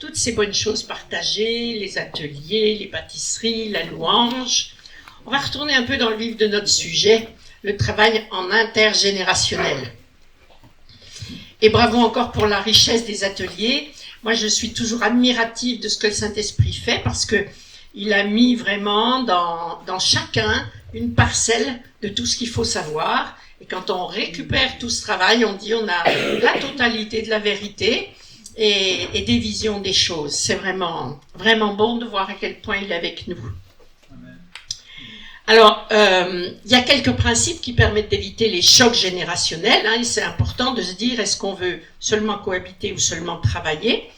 toutes ces bonnes choses partagées, les ateliers, les pâtisseries, la louange. On va retourner un peu dans le vif de notre sujet, le travail en intergénérationnel. Et bravo encore pour la richesse des ateliers. Moi, je suis toujours admirative de ce que le Saint-Esprit fait parce que il a mis vraiment dans chacun une parcelle de tout ce qu'il faut savoir. Et quand on récupère tout ce travail, on dit on a la totalité de la vérité et des visions des choses. C'est vraiment, vraiment bon de voir à quel point il est avec nous. Alors, il y a quelques principes qui permettent d'éviter les chocs générationnels. Et c'est important de se dire, est-ce qu'on veut seulement cohabiter ou seulement travailler,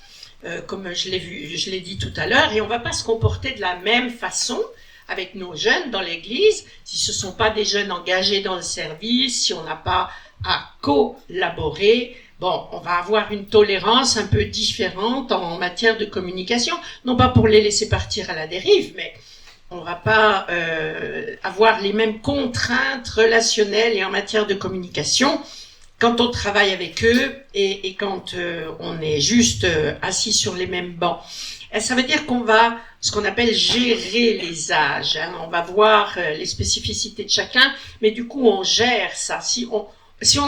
comme je l'ai dit tout à l'heure, et on ne va pas se comporter de la même façon avec nos jeunes dans l'église, si ce ne sont pas des jeunes engagés dans le service, si on n'a pas à collaborer. Bon, on va avoir une tolérance un peu différente en matière de communication, non pas pour les laisser partir à la dérive, mais on ne va pas avoir les mêmes contraintes relationnelles et en matière de communication quand on travaille avec eux et quand on est juste assis sur les mêmes bancs. Et ça veut dire qu'on va, ce qu'on appelle gérer les âges. Hein. On va voir les spécificités de chacun, mais du coup on gère ça. Si on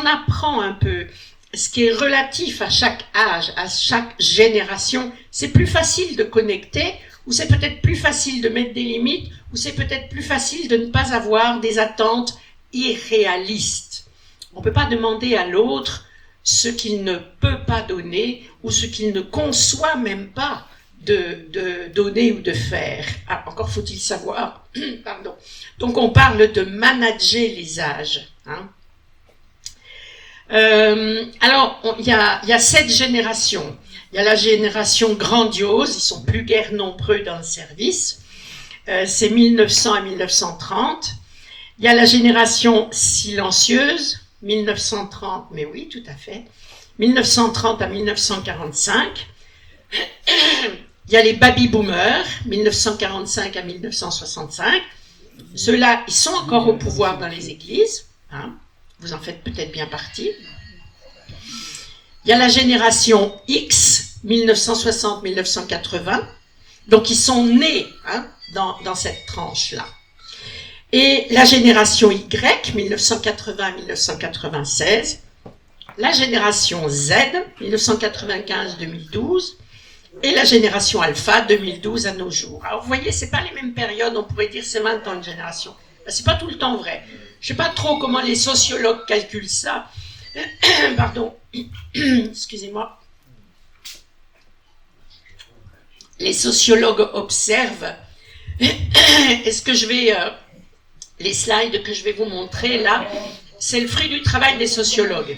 apprend un peu ce qui est relatif à chaque âge, à chaque génération, c'est plus facile de connecter, ou c'est peut-être plus facile de mettre des limites, ou c'est peut-être plus facile de ne pas avoir des attentes irréalistes. On ne peut pas demander à l'autre ce qu'il ne peut pas donner, ou ce qu'il ne conçoit même pas de donner ou de faire. Ah, encore faut-il savoir. Pardon. Donc on parle de manager les âges. Hein. Alors, il y a 7 générations. Il y a la génération grandiose, ils sont plus guère nombreux dans le service. C'est 1900 à 1930. Il y a la génération silencieuse, 1930, mais oui, tout à fait. 1930 à 1945. Il y a les baby-boomers, 1945 à 1965. Ceux-là, ils sont encore au pouvoir dans les églises. Hein. Vous en faites peut-être bien partie. Il y a la génération X, 1960-1980. Donc, ils sont nés dans cette tranche-là. Et la génération Y, 1980-1996. La génération Z, 1995-2012. Et la génération Alpha, 2012 à nos jours. Alors, vous voyez, c'est pas les mêmes périodes. On pourrait dire c'est 20 ans une génération. C'est pas tout le temps vrai. Je sais pas trop comment les sociologues calculent ça. Pardon. Excusez-moi. Les sociologues observent. Est-ce que je vais... les slides que je vais vous montrer là, c'est le fruit du travail des sociologues.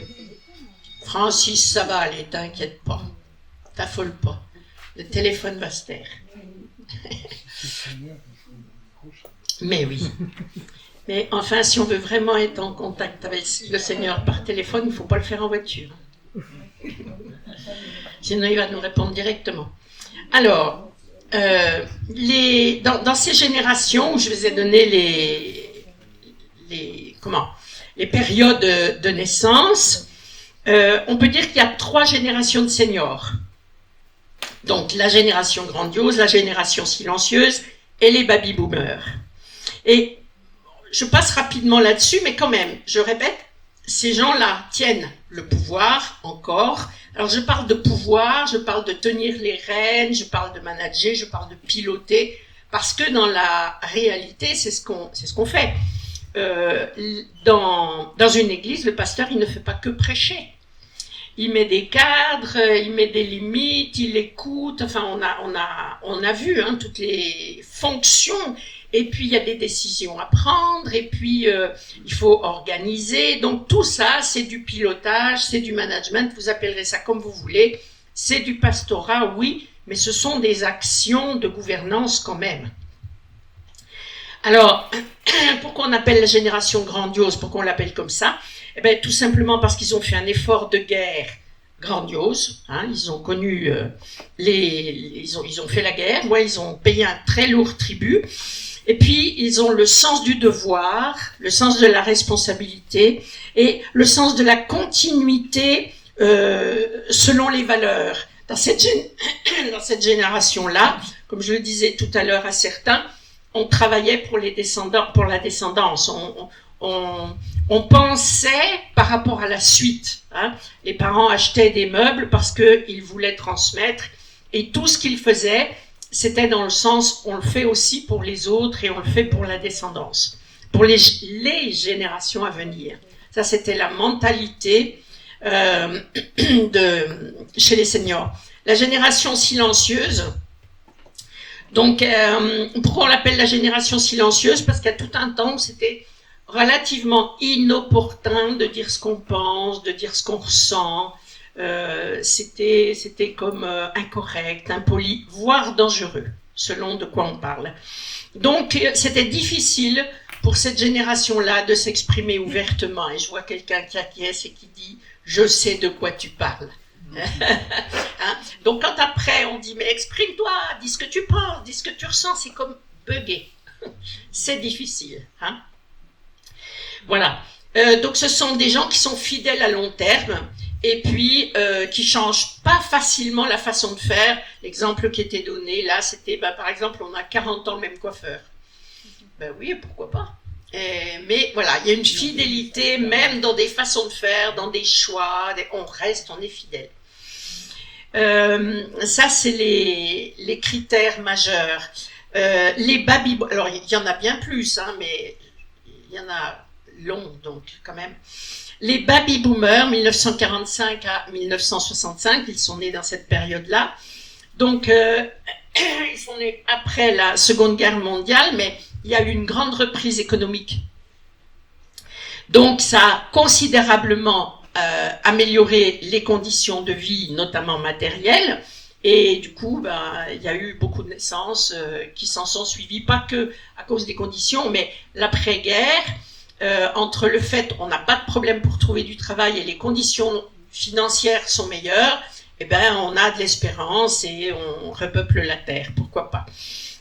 Francis, ça va aller, t'inquiète pas. T'affole pas. Le téléphone va se taire. Mais oui. Mais enfin, si on veut vraiment être en contact avec le Seigneur par téléphone, il ne faut pas le faire en voiture. Sinon, il va nous répondre directement. Alors, dans ces générations où je vous ai donné les périodes de naissance, on peut dire qu'il y a 3 générations de seniors. Donc, la génération grandiose, la génération silencieuse et les baby-boomers. Et je passe rapidement là-dessus, mais quand même, je répète, ces gens-là tiennent le pouvoir encore. Alors, je parle de pouvoir, je parle de tenir les rênes, je parle de manager, je parle de piloter, parce que dans la réalité, c'est ce qu'on fait. Dans une église, le pasteur, il ne fait pas que prêcher. Il met des cadres, il met des limites, il écoute. Enfin, on a vu toutes les fonctions. Et puis, il y a des décisions à prendre. Et puis, il faut organiser. Donc, tout ça, c'est du pilotage, c'est du management. Vous appellerez ça comme vous voulez. C'est du pastorat, oui, mais ce sont des actions de gouvernance quand même. Alors, pourquoi on appelle la génération grandiose? Pourquoi on l'appelle comme ça? Eh bien, tout simplement parce qu'ils ont fait un effort de guerre grandiose. Ils ont connu ils ont fait la guerre. Ils ont payé un très lourd tribut. Et puis, ils ont le sens du devoir, le sens de la responsabilité et le sens de la continuité selon les valeurs. dans cette génération-là, comme je le disais tout à l'heure à certains, on travaillait pour les descendants, pour la descendance. On pensait par rapport à la suite. Hein. Les parents achetaient des meubles parce qu'ils voulaient transmettre, et tout ce qu'ils faisaient, c'était dans le sens, on le fait aussi pour les autres et on le fait pour la descendance, pour les générations à venir. Ça, c'était la mentalité chez les seniors. La génération silencieuse. Donc, pourquoi on l'appelle la génération silencieuse? Parce qu'il y a tout un temps où c'était relativement inopportun de dire ce qu'on pense, de dire ce qu'on ressent. C'était comme incorrect, impoli, voire dangereux, selon de quoi on parle. Donc, c'était difficile pour cette génération-là de s'exprimer ouvertement. Et je vois quelqu'un qui acquiesce et qui dit « Je sais de quoi tu parles ». Hein? Donc, quand après on dit « Mais exprime-toi, dis ce que tu penses, dis ce que tu ressens », c'est comme bugger. C'est difficile. Hein? Voilà. Donc, ce sont des gens qui sont fidèles à long terme et puis qui changent pas facilement la façon de faire. L'exemple qui était donné là, c'était par exemple, on a 40 ans le même coiffeur. Ben oui, pourquoi pas. Mais voilà, il y a une fidélité même dans des façons de faire, dans des choix, on est fidèle. Ça, c'est les critères majeurs. Les baby, alors il y en a bien plus, hein, mais il y en a long, donc quand même. Les baby boomers, 1945 à 1965, ils sont nés dans cette période-là. Donc, ils sont nés après la Seconde Guerre mondiale, mais il y a eu une grande reprise économique. Donc, ça a considérablement amélioré les conditions de vie, notamment matérielles. Et du coup, il y a eu beaucoup de naissances qui s'en sont suivies, pas que à cause des conditions, mais l'après-guerre, entre le fait qu'on n'a pas de problème pour trouver du travail et les conditions financières sont meilleures, on a de l'espérance et on repeuple la terre, pourquoi pas.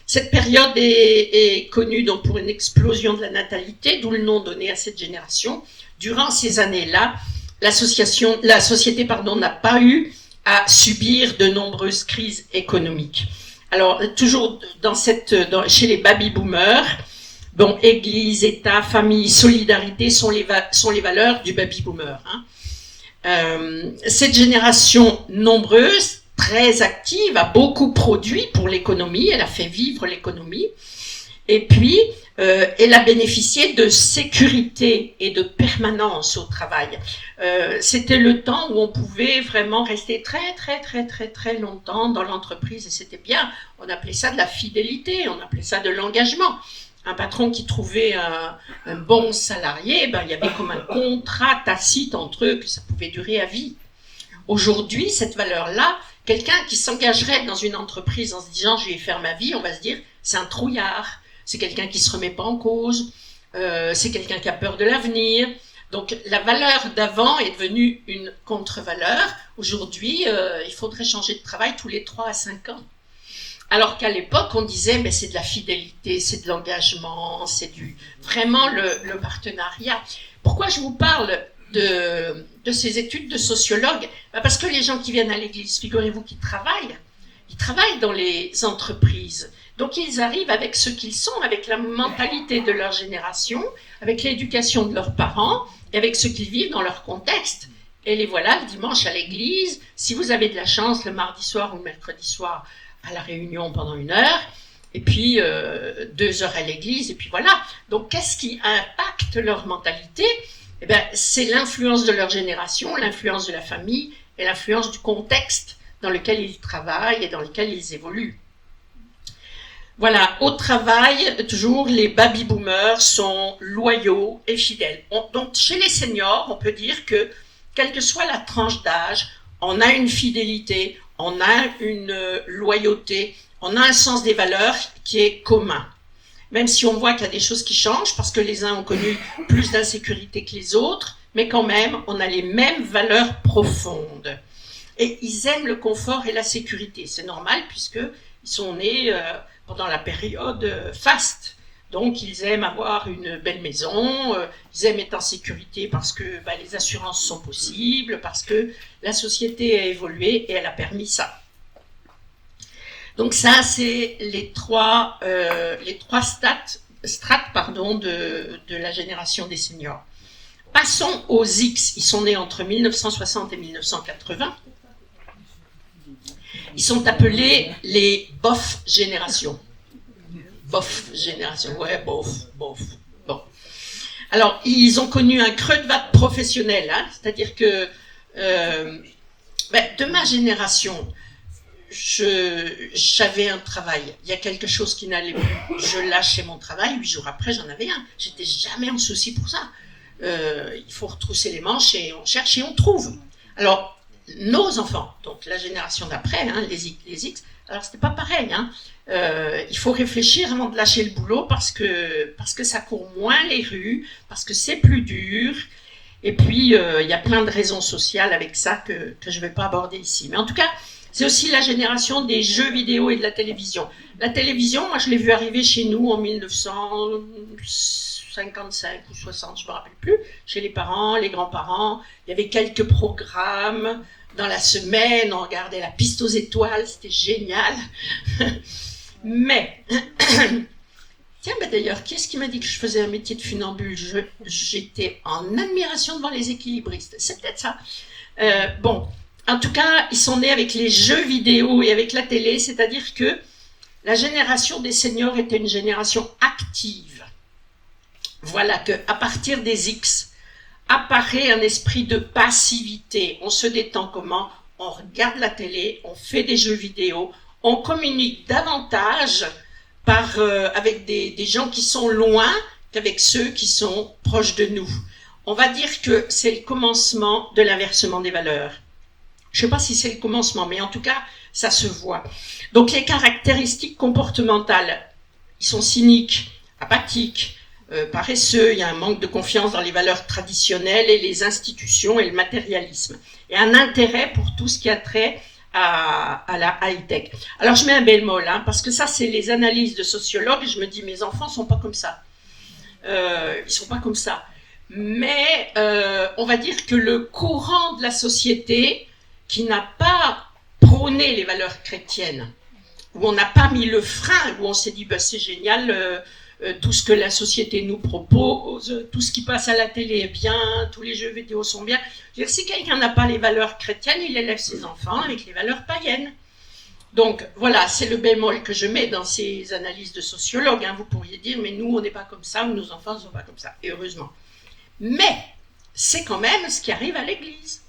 Cette période est connue donc pour une explosion de la natalité, d'où le nom donné à cette génération. Durant ces années-là, la société n'a pas eu à subir de nombreuses crises économiques. Alors, toujours chez les baby-boomers, bon, Église, État, famille, solidarité sont les valeurs du baby-boomer. Hein. Cette génération nombreuse, très active, a beaucoup produit pour l'économie, elle a fait vivre l'économie, et puis elle a bénéficié de sécurité et de permanence au travail. C'était le temps où on pouvait vraiment rester très longtemps dans l'entreprise, et c'était bien. On appelait ça de la fidélité, on appelait ça de l'engagement. Un patron qui trouvait un bon salarié, il y avait comme un contrat tacite entre eux que ça pouvait durer à vie. Aujourd'hui, cette valeur-là, quelqu'un qui s'engagerait dans une entreprise en se disant « je vais faire ma vie », on va se dire « c'est un trouillard ». C'est quelqu'un qui ne se remet pas en cause, c'est quelqu'un qui a peur de l'avenir. Donc la valeur d'avant est devenue une contre-valeur. Aujourd'hui, il faudrait changer de travail tous les 3 à 5 ans. Alors qu'à l'époque, on disait c'est de la fidélité, c'est de l'engagement, c'est vraiment le partenariat. Pourquoi je vous parle de ces études de sociologues? Parce que les gens qui viennent à l'église, figurez-vous qu'ils travaillent dans les entreprises. Donc ils arrivent avec ce qu'ils sont, avec la mentalité de leur génération, avec l'éducation de leurs parents, et avec ce qu'ils vivent dans leur contexte. Et les voilà le dimanche à l'église, si vous avez de la chance, le mardi soir ou le mercredi soir, à la réunion pendant 1 heure, et puis 2 heures à l'église, et puis voilà. Donc qu'est-ce qui impacte leur mentalité? C'est l'influence de leur génération, l'influence de la famille, et l'influence du contexte dans lequel ils travaillent et dans lequel ils évoluent. Voilà, au travail, toujours, les baby-boomers sont loyaux et fidèles. Donc, chez les seniors, on peut dire que, quelle que soit la tranche d'âge, on a une fidélité, on a une loyauté, on a un sens des valeurs qui est commun. Même si on voit qu'il y a des choses qui changent, parce que les uns ont connu plus d'insécurité que les autres, mais quand même, on a les mêmes valeurs profondes. Et ils aiment le confort et la sécurité. C'est normal, puisqu'ils sont nés pendant la période faste. Donc, ils aiment avoir une belle maison, ils aiment être en sécurité parce que les assurances sont possibles, parce que la société a évolué et elle a permis ça. Donc ça, c'est les trois strates de la génération des seniors. Passons aux X. Ils sont nés entre 1960 et 1980. Ils sont appelés les bof générations. Bof génération, ouais, bof. Bon. Alors, ils ont connu un creux de vague professionnel, hein, c'est-à-dire que de ma génération, j'avais un travail. Il y a quelque chose qui n'allait plus. Je lâchais mon travail, 8 jours après, j'en avais un. J'étais jamais en souci pour ça. Il faut retrousser les manches et on cherche et on trouve. Alors, nos enfants, donc la génération d'après, hein, les X, alors c'était pas pareil. Hein. Il faut réfléchir avant de lâcher le boulot parce que ça court moins les rues, parce que c'est plus dur. Et puis, il y a plein de raisons sociales avec ça que je ne vais pas aborder ici. Mais en tout cas, c'est aussi la génération des jeux vidéo et de la télévision. La télévision, moi, je l'ai vu arriver chez nous en 1955 ou 60, je ne me rappelle plus, chez les parents, les grands-parents. Il y avait quelques programmes. Dans la semaine, on regardait la piste aux étoiles, c'était génial. Mais, tiens, d'ailleurs, qui est-ce qui m'a dit que je faisais un métier de funambule? J'étais en admiration devant les équilibristes. C'est peut-être ça. Bon. En tout cas, ils sont nés avec les jeux vidéo et avec la télé, c'est-à-dire que la génération des seniors était une génération active. Voilà qu'à partir des X, apparaît un esprit de passivité. On se détend comment? On regarde la télé, on fait des jeux vidéo, on communique davantage avec des gens qui sont loin qu'avec ceux qui sont proches de nous. On va dire que c'est le commencement de l'inversement des valeurs. Je ne sais pas si c'est le commencement, mais en tout cas, ça se voit. Donc, les caractéristiques comportementales, ils sont cyniques, apathiques, paresseux, il y a un manque de confiance dans les valeurs traditionnelles et les institutions et le matérialisme. Et un intérêt pour tout ce qui a trait à la high-tech. Alors, je mets un bémol, hein, parce que ça, c'est les analyses de sociologues, et je me dis, mes enfants ne sont pas comme ça. Ils ne sont pas comme ça. Mais on va dire que le courant de la société qui n'a pas prôné les valeurs chrétiennes, où on n'a pas mis le frein, où on s'est dit c'est génial, tout ce que la société nous propose, tout ce qui passe à la télé est bien, tous les jeux vidéo sont bien. Je veux dire, si quelqu'un n'a pas les valeurs chrétiennes, il élève ses enfants avec les valeurs païennes. Donc voilà, c'est le bémol que je mets dans ces analyses de sociologues. Hein. Vous pourriez dire, mais nous, on n'est pas comme ça, ou nos enfants ne sont pas comme ça, et heureusement. Mais c'est quand même ce qui arrive à l'Église.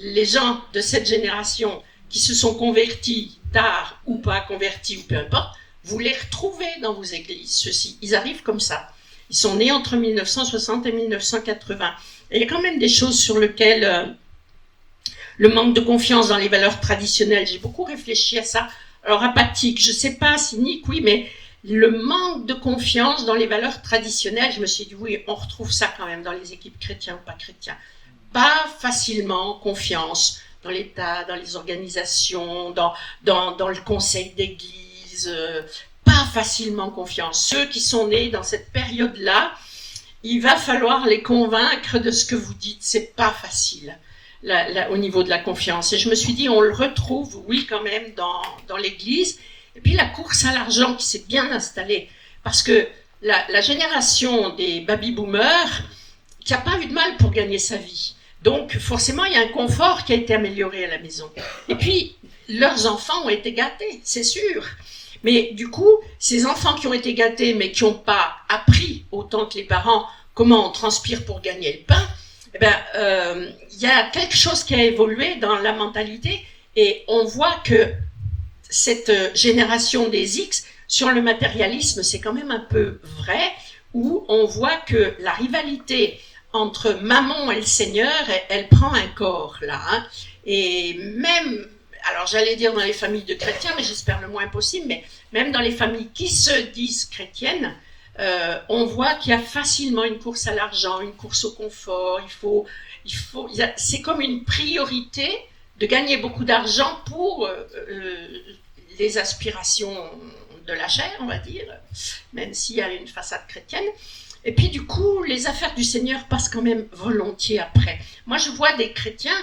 Les gens de cette génération qui se sont convertis tard ou pas convertis ou peu importe, vous les retrouvez dans vos églises, ceux-ci. Ils arrivent comme ça. Ils sont nés entre 1960 et 1980. Et il y a quand même des choses sur lesquelles le manque de confiance dans les valeurs traditionnelles, j'ai beaucoup réfléchi à ça. Alors apathique, je ne sais pas, cynique, oui, mais le manque de confiance dans les valeurs traditionnelles, je me suis dit, oui, on retrouve ça quand même dans les équipes chrétiennes ou pas chrétiennes. Pas facilement confiance dans l'État, dans les organisations, dans le conseil d'église, pas facilement confiance. Ceux qui sont nés dans cette période-là, il va falloir les convaincre de ce que vous dites, c'est pas facile au niveau de la confiance. Et je me suis dit, on le retrouve, oui, quand même, dans l'église. Et puis la course à l'argent qui s'est bien installée, parce que la génération des baby-boomers, qui n'a pas eu de mal pour gagner sa vie, donc, forcément, il y a un confort qui a été amélioré à la maison. Et puis, leurs enfants ont été gâtés, c'est sûr. Mais du coup, ces enfants qui ont été gâtés, mais qui n'ont pas appris autant que les parents comment on transpire pour gagner le pain, y a quelque chose qui a évolué dans la mentalité. Et on voit que cette génération des X, sur le matérialisme, c'est quand même un peu vrai, où on voit que la rivalité entre maman et le Seigneur, elle prend un corps, là. Hein. Et même, alors j'allais dire dans les familles de chrétiens, mais j'espère le moins possible, mais même dans les familles qui se disent chrétiennes, on voit qu'il y a facilement une course à l'argent, une course au confort, c'est comme une priorité de gagner beaucoup d'argent pour les aspirations de la chair, on va dire, même s'il y a une façade chrétienne. Et puis du coup, les affaires du Seigneur passent quand même volontiers après. Moi, je vois des chrétiens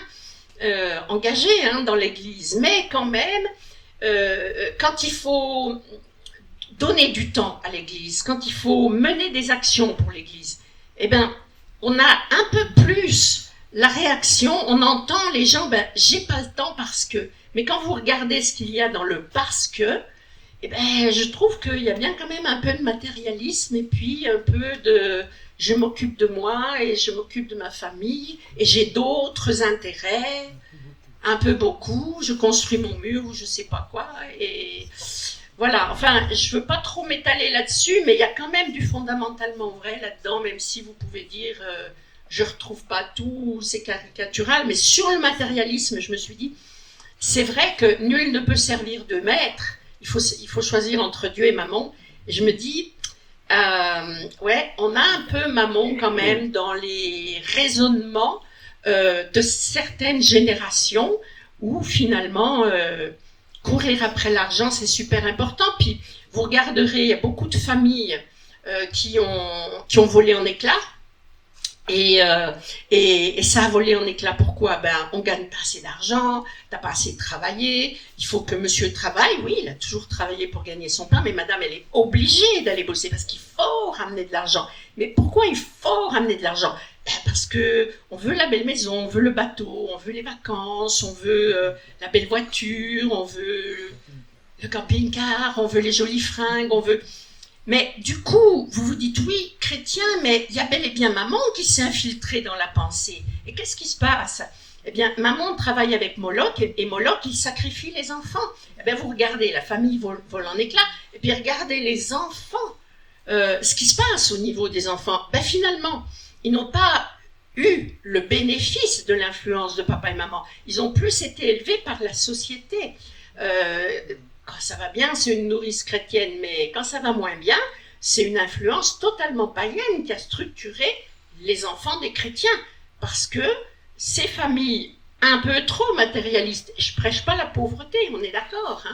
engagés dans l'Église, mais quand même, quand il faut donner du temps à l'Église, quand il faut mener des actions pour l'Église, eh bien, on a un peu plus la réaction, on entend les gens, j'ai pas le temps parce que. Mais quand vous regardez ce qu'il y a dans le parce que, eh ben, je trouve qu'il y a bien quand même un peu de matérialisme et puis un peu de je m'occupe de moi et je m'occupe de ma famille et j'ai d'autres intérêts, un peu beaucoup, je construis mon mur ou je sais pas quoi et voilà, enfin, je veux pas trop m'étaler là-dessus, mais il y a quand même du fondamentalement vrai là-dedans, même si vous pouvez dire je retrouve pas tout, c'est caricatural, mais sur le matérialisme, je me suis dit, c'est vrai que nul ne peut servir de maître, il faut choisir entre Dieu et Mammon, et je me dis, ouais, on a un peu Mammon quand même dans les raisonnements de certaines générations, où finalement, courir après l'argent, c'est super important, puis vous regarderez, il y a beaucoup de familles qui ont volé en éclats, et ça a volé en éclats. Pourquoi? On gagne pas assez d'argent, t'as pas assez travaillé, il faut que monsieur travaille. Oui, il a toujours travaillé pour gagner son pain, mais madame, elle est obligée d'aller bosser parce qu'il faut ramener de l'argent. Mais pourquoi il faut ramener de l'argent? Parce que on veut la belle maison, on veut le bateau, on veut les vacances, on veut la belle voiture, on veut le camping-car, on veut les jolies fringues, on veut... Mais du coup, vous vous dites, oui, chrétien, mais il y a bel et bien Mammon qui s'est infiltré dans la pensée. Et qu'est-ce qui se passe? Eh bien, Mammon travaille avec Moloch, et Moloch, il sacrifie les enfants. Eh bien, vous regardez, la famille vole en éclats, et puis regardez les enfants. Ce qui se passe au niveau des enfants, finalement, ils n'ont pas eu le bénéfice de l'influence de papa et maman. Ils ont plus été élevés par la société. Quand ça va bien, c'est une nourrice chrétienne, mais quand ça va moins bien, c'est une influence totalement païenne qui a structuré les enfants des chrétiens. Parce que ces familles un peu trop matérialistes, je prêche pas la pauvreté, on est d'accord,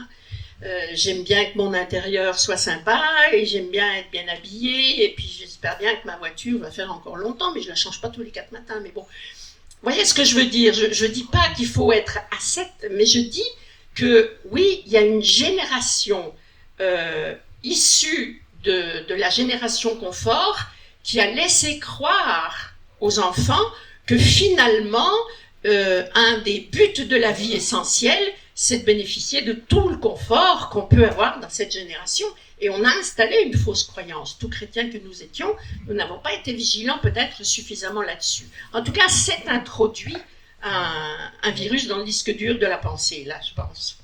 j'aime bien que mon intérieur soit sympa et j'aime bien être bien habillée et puis j'espère bien que ma voiture va faire encore longtemps, mais je la change pas tous les 4 matins. Mais bon, vous voyez ce que je veux dire? Je dis pas qu'il faut être ascète, mais je dis que oui, il y a une génération issue de la génération confort qui a laissé croire aux enfants que finalement, un des buts de la vie essentielle, c'est de bénéficier de tout le confort qu'on peut avoir dans cette génération. Et on a installé une fausse croyance. Tout chrétien que nous étions, nous n'avons pas été vigilants peut-être suffisamment là-dessus. En tout cas, c'est introduit un virus dans le disque dur de la pensée, là, je pense.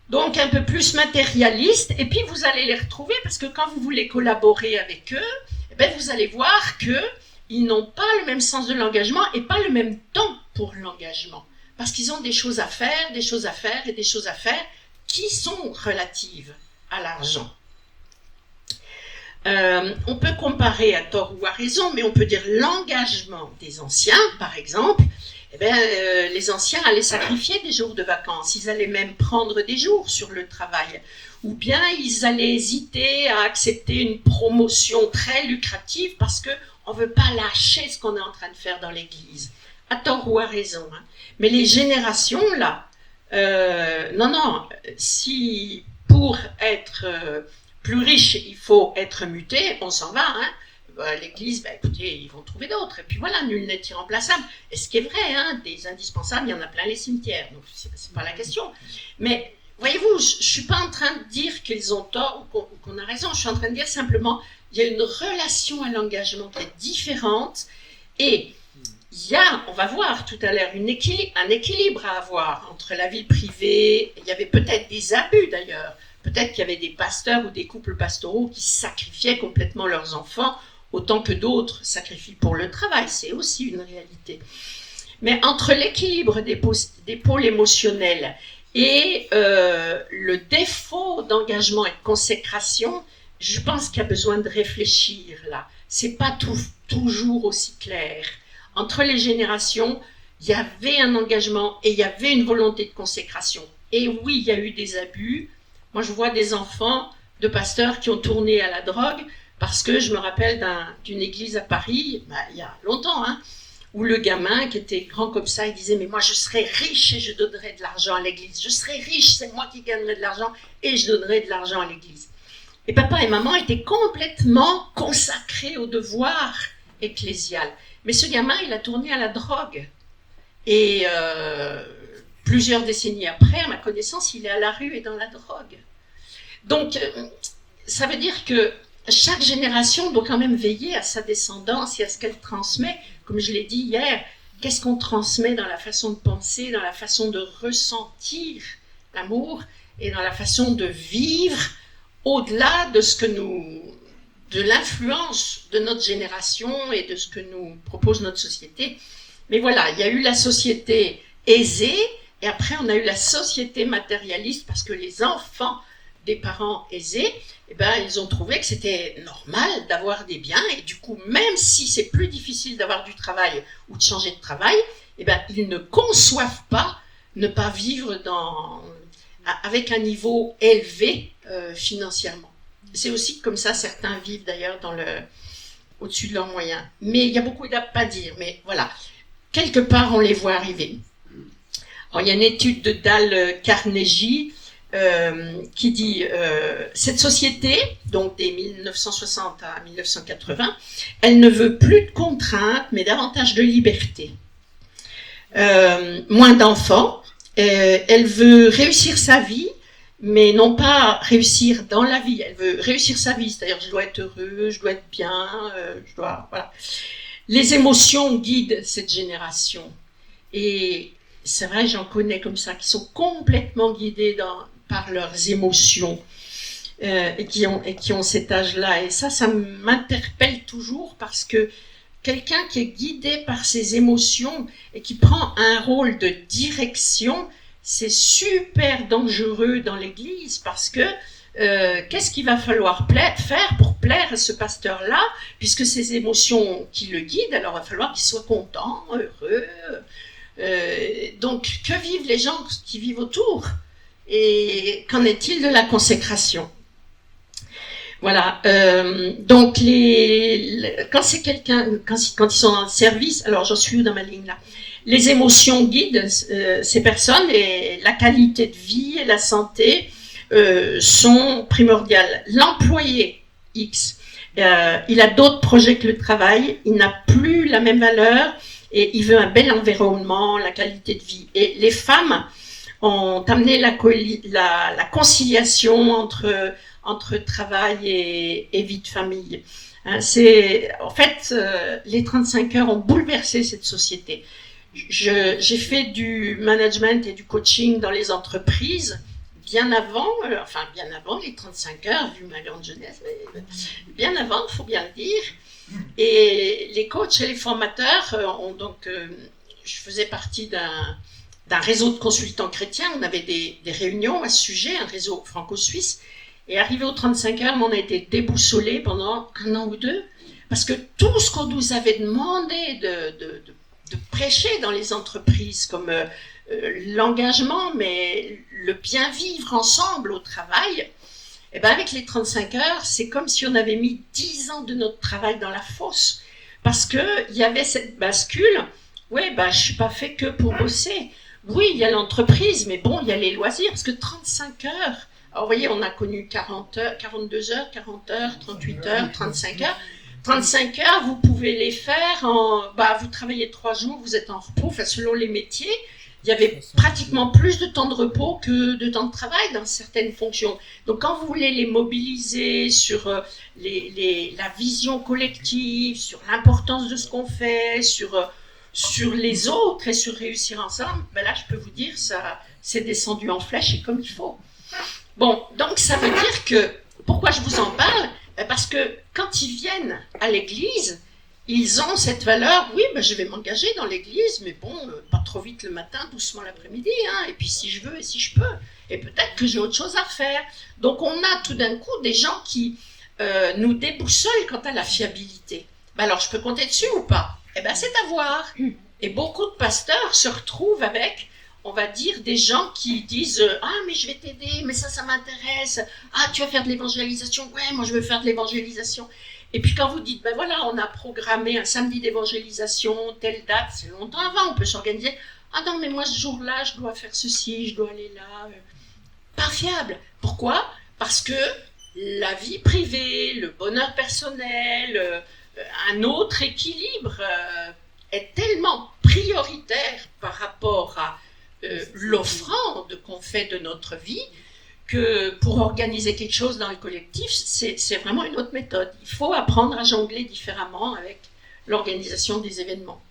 Donc, un peu plus matérialiste. Et puis, vous allez les retrouver, parce que quand vous voulez collaborer avec eux, vous allez voir qu'ils n'ont pas le même sens de l'engagement et pas le même temps pour l'engagement. Parce qu'ils ont des choses à faire, des choses à faire et des choses à faire qui sont relatives à l'argent. On peut comparer à tort ou à raison, mais on peut dire l'engagement des anciens, par exemple. Les anciens allaient sacrifier des jours de vacances, ils allaient même prendre des jours sur le travail, ou bien ils allaient hésiter à accepter une promotion très lucrative parce qu'on ne veut pas lâcher ce qu'on est en train de faire dans l'église, à tort ou à raison. Mais les générations, là, non, si pour être plus riche, il faut être muté, on s'en va, l'église, écoutez, ils vont trouver d'autres. Et puis voilà, nul n'est irremplaçable. Et ce qui est vrai, des indispensables, il y en a plein les cimetières. Donc, c'est pas la question. Mais, voyez-vous, je suis pas en train de dire qu'ils ont tort ou qu'on a raison. Je suis en train de dire simplement, il y a une relation à l'engagement qui est différente. Et il y a, on va voir tout à l'heure, un équilibre à avoir entre la vie privée. Il y avait peut-être des abus, d'ailleurs. Peut-être qu'il y avait des pasteurs ou des couples pastoraux qui sacrifiaient complètement leurs enfants autant que d'autres sacrifient pour le travail, c'est aussi une réalité. Mais entre l'équilibre des pôles émotionnels et le défaut d'engagement et de consécration, je pense qu'il y a besoin de réfléchir là. C'est pas toujours aussi clair. Entre les générations, il y avait un engagement et il y avait une volonté de consécration. Et oui, il y a eu des abus, Moi, je vois des enfants de pasteurs qui ont tourné à la drogue parce que je me rappelle d'une église à Paris, il y a longtemps, hein, où le gamin qui était grand comme ça, il disait « Mais moi, je serai riche et je donnerai de l'argent à l'église. Je serai riche, c'est moi qui gagnerai de l'argent et je donnerai de l'argent à l'église. » Et papa et maman étaient complètement consacrés au devoir ecclésial. Mais ce gamin, il a tourné à la drogue. Et plusieurs décennies après, à ma connaissance, il est à la rue et dans la drogue. Donc, ça veut dire que chaque génération doit quand même veiller à sa descendance et à ce qu'elle transmet. Comme je l'ai dit hier, qu'est-ce qu'on transmet dans la façon de penser, dans la façon de ressentir l'amour et dans la façon de vivre au-delà de ce que de l'influence de notre génération et de ce que nous propose notre société. Mais voilà, il y a eu la société aisée et après on a eu la société matérialiste parce que les enfants des parents aisés, eh ben, ils ont trouvé que c'était normal d'avoir des biens et du coup, même si c'est plus difficile d'avoir du travail ou de changer de travail, eh ben, ils ne conçoivent pas ne pas vivre avec un niveau élevé financièrement. C'est aussi comme ça certains vivent d'ailleurs au-dessus de leurs moyens. Mais il y a beaucoup à pas dire, mais voilà. Quelque part, on les voit arriver. Alors, il y a une étude de Dale Carnegie qui dit cette société, donc des 1960 à 1980, elle ne veut plus de contraintes, mais davantage de liberté. Moins d'enfants. Elle veut réussir sa vie, mais non pas réussir dans la vie. Elle veut réussir sa vie, c'est-à-dire je dois être heureux, je dois être bien, voilà. Les émotions guident cette génération. Et c'est vrai, j'en connais comme ça, qui sont complètement guidés par leurs émotions et qui ont cet âge-là. Et ça m'interpelle toujours parce que quelqu'un qui est guidé par ses émotions et qui prend un rôle de direction, c'est super dangereux dans l'Église parce que qu'est-ce qu'il va falloir faire pour plaire à ce pasteur-là, puisque ces émotions qui le guident, alors il va falloir qu'il soit content, heureux. Donc, que vivent les gens qui vivent autour? Et qu'en est-il de la consécration? Voilà. Donc, quand c'est quelqu'un, quand ils sont en service, alors j'en suis où dans ma ligne là? Les émotions guident ces personnes et la qualité de vie et la santé sont primordiales. L'employé X, il a d'autres projets que le travail, il n'a plus la même valeur et il veut un bel environnement, la qualité de vie. Et les femmes ont amené la conciliation entre travail et vie de famille. Hein, en fait, les 35 heures ont bouleversé cette société. J'ai fait du management et du coaching dans les entreprises bien avant les 35 heures, vu ma grande jeunesse, mais bien avant, il faut bien le dire. Et les coachs et les formateurs je faisais partie d'un réseau de consultants chrétiens, on avait des réunions à ce sujet, un réseau franco-suisse, et arrivé aux 35 heures, on a été déboussolés pendant 1 an ou 2, parce que tout ce qu'on nous avait demandé de prêcher dans les entreprises, comme l'engagement, mais le bien vivre ensemble au travail, et ben avec les 35 heures, c'est comme si on avait mis 10 ans de notre travail dans la fosse. Parce qu'il y avait cette bascule, ouais, ben, je ne suis pas fait que pour bosser. Oui, il y a l'entreprise, mais bon, il y a les loisirs, parce que 35 heures, alors vous voyez, on a connu 40 heures, 42 heures, 40 heures, 38 heures, 35 heures. 35 heures, vous pouvez les faire vous travaillez 3 jours, vous êtes en repos, enfin, selon les métiers. Il y avait pratiquement plus de temps de repos que de temps de travail dans certaines fonctions. Donc, quand vous voulez les mobiliser sur la vision collective, sur l'importance de ce qu'on fait, sur les autres et sur réussir ensemble, ben là, je peux vous dire, ça c'est descendu en flèche et comme il faut. Bon, donc ça veut dire que, pourquoi je vous en parle? Parce que quand ils viennent à l'église, ils ont cette valeur, oui, ben je vais m'engager dans l'église, mais bon, pas trop vite le matin, doucement l'après-midi, hein, et puis si je veux et si je peux, et peut-être que j'ai autre chose à faire. Donc on a tout d'un coup des gens qui nous déboussolent quant à la fiabilité. Ben alors je peux compter dessus ou pas? Eh ben c'est à voir. Et beaucoup de pasteurs se retrouvent avec, on va dire, des gens qui disent « Ah, mais je vais t'aider, mais ça m'intéresse. Ah, tu vas faire de l'évangélisation? Ouais, moi, je veux faire de l'évangélisation. » Et puis quand vous dites « Ben voilà, on a programmé un samedi d'évangélisation, telle date, c'est longtemps avant, on peut s'organiser. » « Ah non, mais moi, ce jour-là, je dois faire ceci, je dois aller là. » Pas fiable. Pourquoi? Parce que la vie privée, le bonheur personnel, un autre équilibre est tellement prioritaire par rapport à l'offrande qu'on fait de notre vie que pour organiser quelque chose dans le collectif, c'est vraiment une autre méthode. Il faut apprendre à jongler différemment avec l'organisation des événements.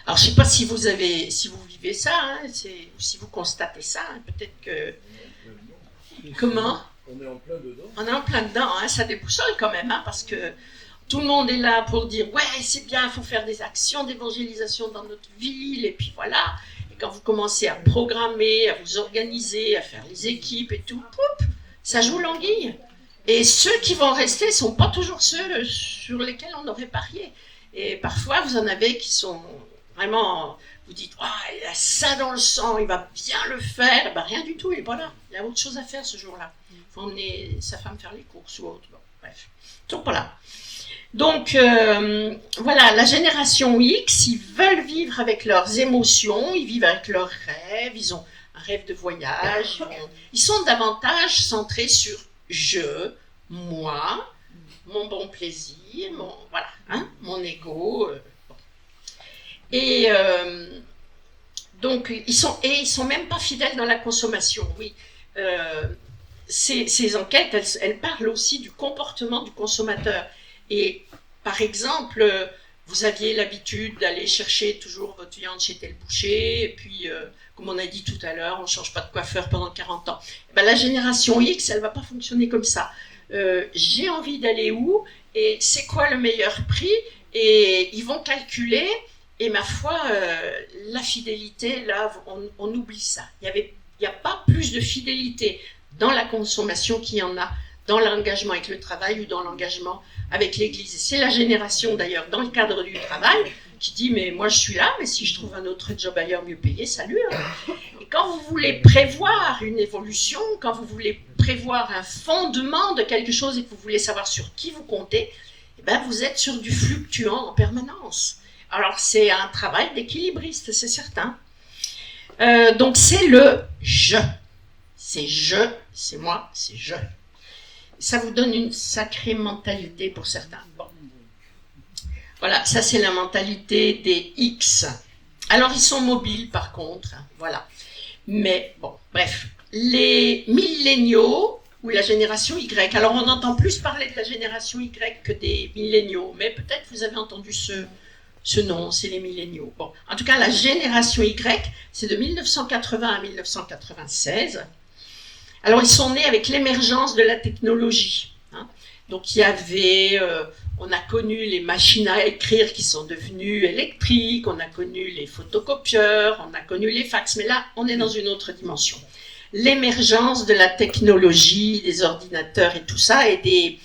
Alors, je ne sais pas si vous vivez ça, hein, ou si vous constatez ça, hein, peut-être que... Comment? On est en plein dedans. On est en plein dedans, hein, ça déboussole quand même, hein, parce que tout le monde est là pour dire « Ouais, c'est bien, il faut faire des actions d'évangélisation dans notre ville, et puis voilà. » Et quand vous commencez à programmer, à vous organiser, à faire les équipes et tout, poup, ça joue l'anguille. Et ceux qui vont rester ne sont pas toujours ceux sur lesquels on aurait parié. Et parfois, vous en avez qui sont... Vraiment, vous dites, il a ça dans le sang, il va bien le faire. Ben, rien du tout, il est pas là. Il a autre chose à faire ce jour-là. Il faut emmener sa femme faire les courses ou autre. Bon, bref, ils sont pas là. Donc, voilà, la génération X, ils veulent vivre avec leurs émotions, ils vivent avec leurs rêves, ils ont un rêve de voyage. Ils sont davantage centrés sur je, moi, mon bon plaisir, mon ego. Et donc, ils sont même pas fidèles dans la consommation, oui. Ces enquêtes, elles parlent aussi du comportement du consommateur. Et par exemple, vous aviez l'habitude d'aller chercher toujours votre viande chez tel boucher, et puis, comme on a dit tout à l'heure, on ne change pas de coiffeur pendant 40 ans. Ben, la génération X, elle ne va pas fonctionner comme ça. J'ai envie d'aller où? Et c'est quoi le meilleur prix? Et ils vont calculer... Et ma foi, la fidélité, là, on oublie ça. Il n'y a pas plus de fidélité dans la consommation qu'il y en a dans l'engagement avec le travail ou dans l'engagement avec l'Église. Et c'est la génération, d'ailleurs, dans le cadre du travail, qui dit « Mais moi, je suis là, mais si je trouve un autre job ailleurs mieux payé, salut hein. !» Et quand vous voulez prévoir une évolution, quand vous voulez prévoir un fondement de quelque chose et que vous voulez savoir sur qui vous comptez, eh ben, vous êtes sur du fluctuant en permanence. Alors, c'est un travail d'équilibriste, c'est certain. Donc, c'est le « je ». C'est « je », c'est moi, c'est « je ». Ça vous donne une sacrée mentalité pour certains. Bon. Voilà, ça, c'est la mentalité des X. Alors, ils sont mobiles, par contre. Voilà. Mais, bon, bref. Les milléniaux, ou la génération Y. Alors, on entend plus parler de la génération Y que des milléniaux. Mais peut-être vous avez entendu ce nom, c'est les milléniaux. Bon, en tout cas, la génération Y, c'est de 1980 à 1996. Alors, ils sont nés avec l'émergence de la technologie. Hein. Donc, il y avait, on a connu les machines à écrire qui sont devenues électriques, on a connu les photocopieurs, on a connu les fax, mais là, on est dans une autre dimension. L'émergence de la technologie, des ordinateurs et tout ça, et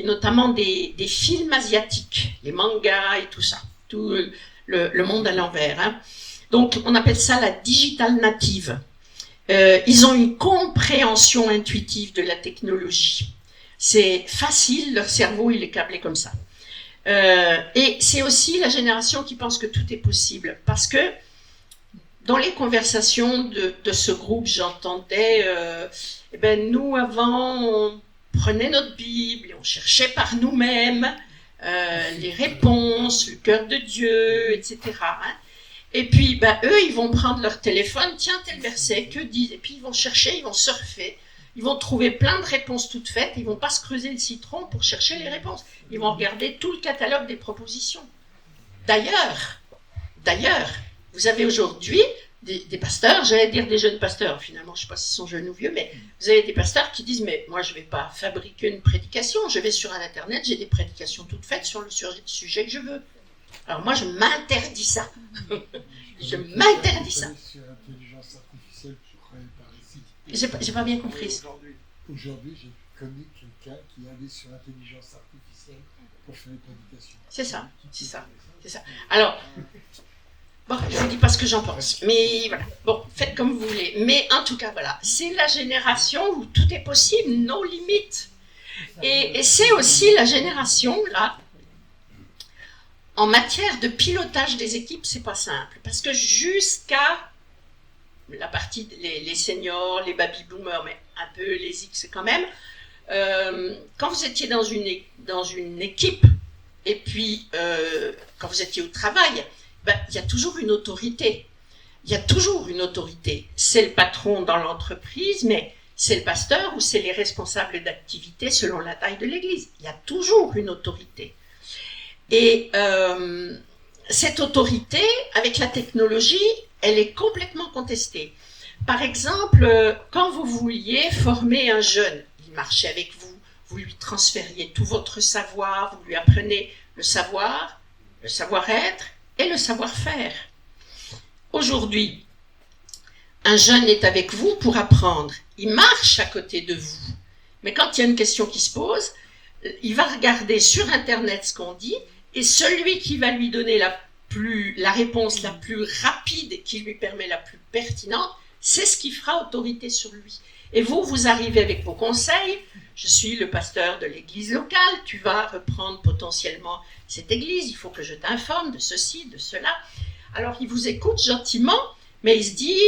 notamment des films asiatiques, les mangas et tout ça. Tout le monde à l'envers. Hein. Donc, on appelle ça la digital native. Ils ont une compréhension intuitive de la technologie. C'est facile, leur cerveau, il est câblé comme ça. Et c'est aussi la génération qui pense que tout est possible. Parce que dans les conversations de ce groupe, j'entendais, nous, avant, on prenait notre Bible et on cherchait par nous-mêmes les réponses, le cœur de Dieu, etc. Hein. Et puis, eux, ils vont prendre leur téléphone, tiens, tel verset, que dit? Et puis, ils vont chercher, ils vont surfer, ils vont trouver plein de réponses toutes faites, ils vont pas se creuser le citron pour chercher les réponses. Ils vont regarder tout le catalogue des propositions. D'ailleurs, vous avez aujourd'hui des pasteurs, j'allais dire des jeunes pasteurs, finalement, je ne sais pas s'ils sont jeunes ou vieux, mais vous avez des pasteurs qui disent, mais moi, je ne vais pas fabriquer une prédication, je vais sur Internet, j'ai des prédications toutes faites sur le sujet que je veux. Alors moi, je m'interdis ça. Je m'interdis ça. Sur l'intelligence artificielle, je croyais par ici. J'ai pas bien compris. Aujourd'hui, j'ai connu quelqu'un qui allait sur l'intelligence artificielle pour faire une prédication. C'est ça. Alors, Bon, je vous dis pas ce que j'en pense, mais voilà. Bon, faites comme vous voulez. Mais en tout cas, voilà, c'est la génération où tout est possible, nos limites. Et c'est aussi la génération, là, en matière de pilotage des équipes, c'est pas simple. Parce que jusqu'à la partie, les seniors, les baby-boomers, mais un peu les X quand même, quand vous étiez dans une équipe, et puis quand vous étiez au travail, il y a toujours une autorité. Il y a toujours une autorité. C'est le patron dans l'entreprise, mais c'est le pasteur ou c'est les responsables d'activité selon la taille de l'église. Il y a toujours une autorité. Et cette autorité, avec la technologie, elle est complètement contestée. Par exemple, quand vous vouliez former un jeune, il marchait avec vous, vous lui transfériez tout votre savoir, vous lui apprenez le savoir, le savoir-être et le savoir-faire. Aujourd'hui, un jeune est avec vous pour apprendre. Il marche à côté de vous. Mais quand il y a une question qui se pose, il va regarder sur Internet ce qu'on dit et celui qui va lui donner la réponse la plus rapide et qui lui permet la plus pertinente, c'est ce qui fera autorité sur lui. Et vous arrivez avec vos conseils. Je suis le pasteur de l'église locale, tu vas reprendre potentiellement cette église, il faut que je t'informe de ceci, de cela. Alors il vous écoute gentiment, mais il se dit,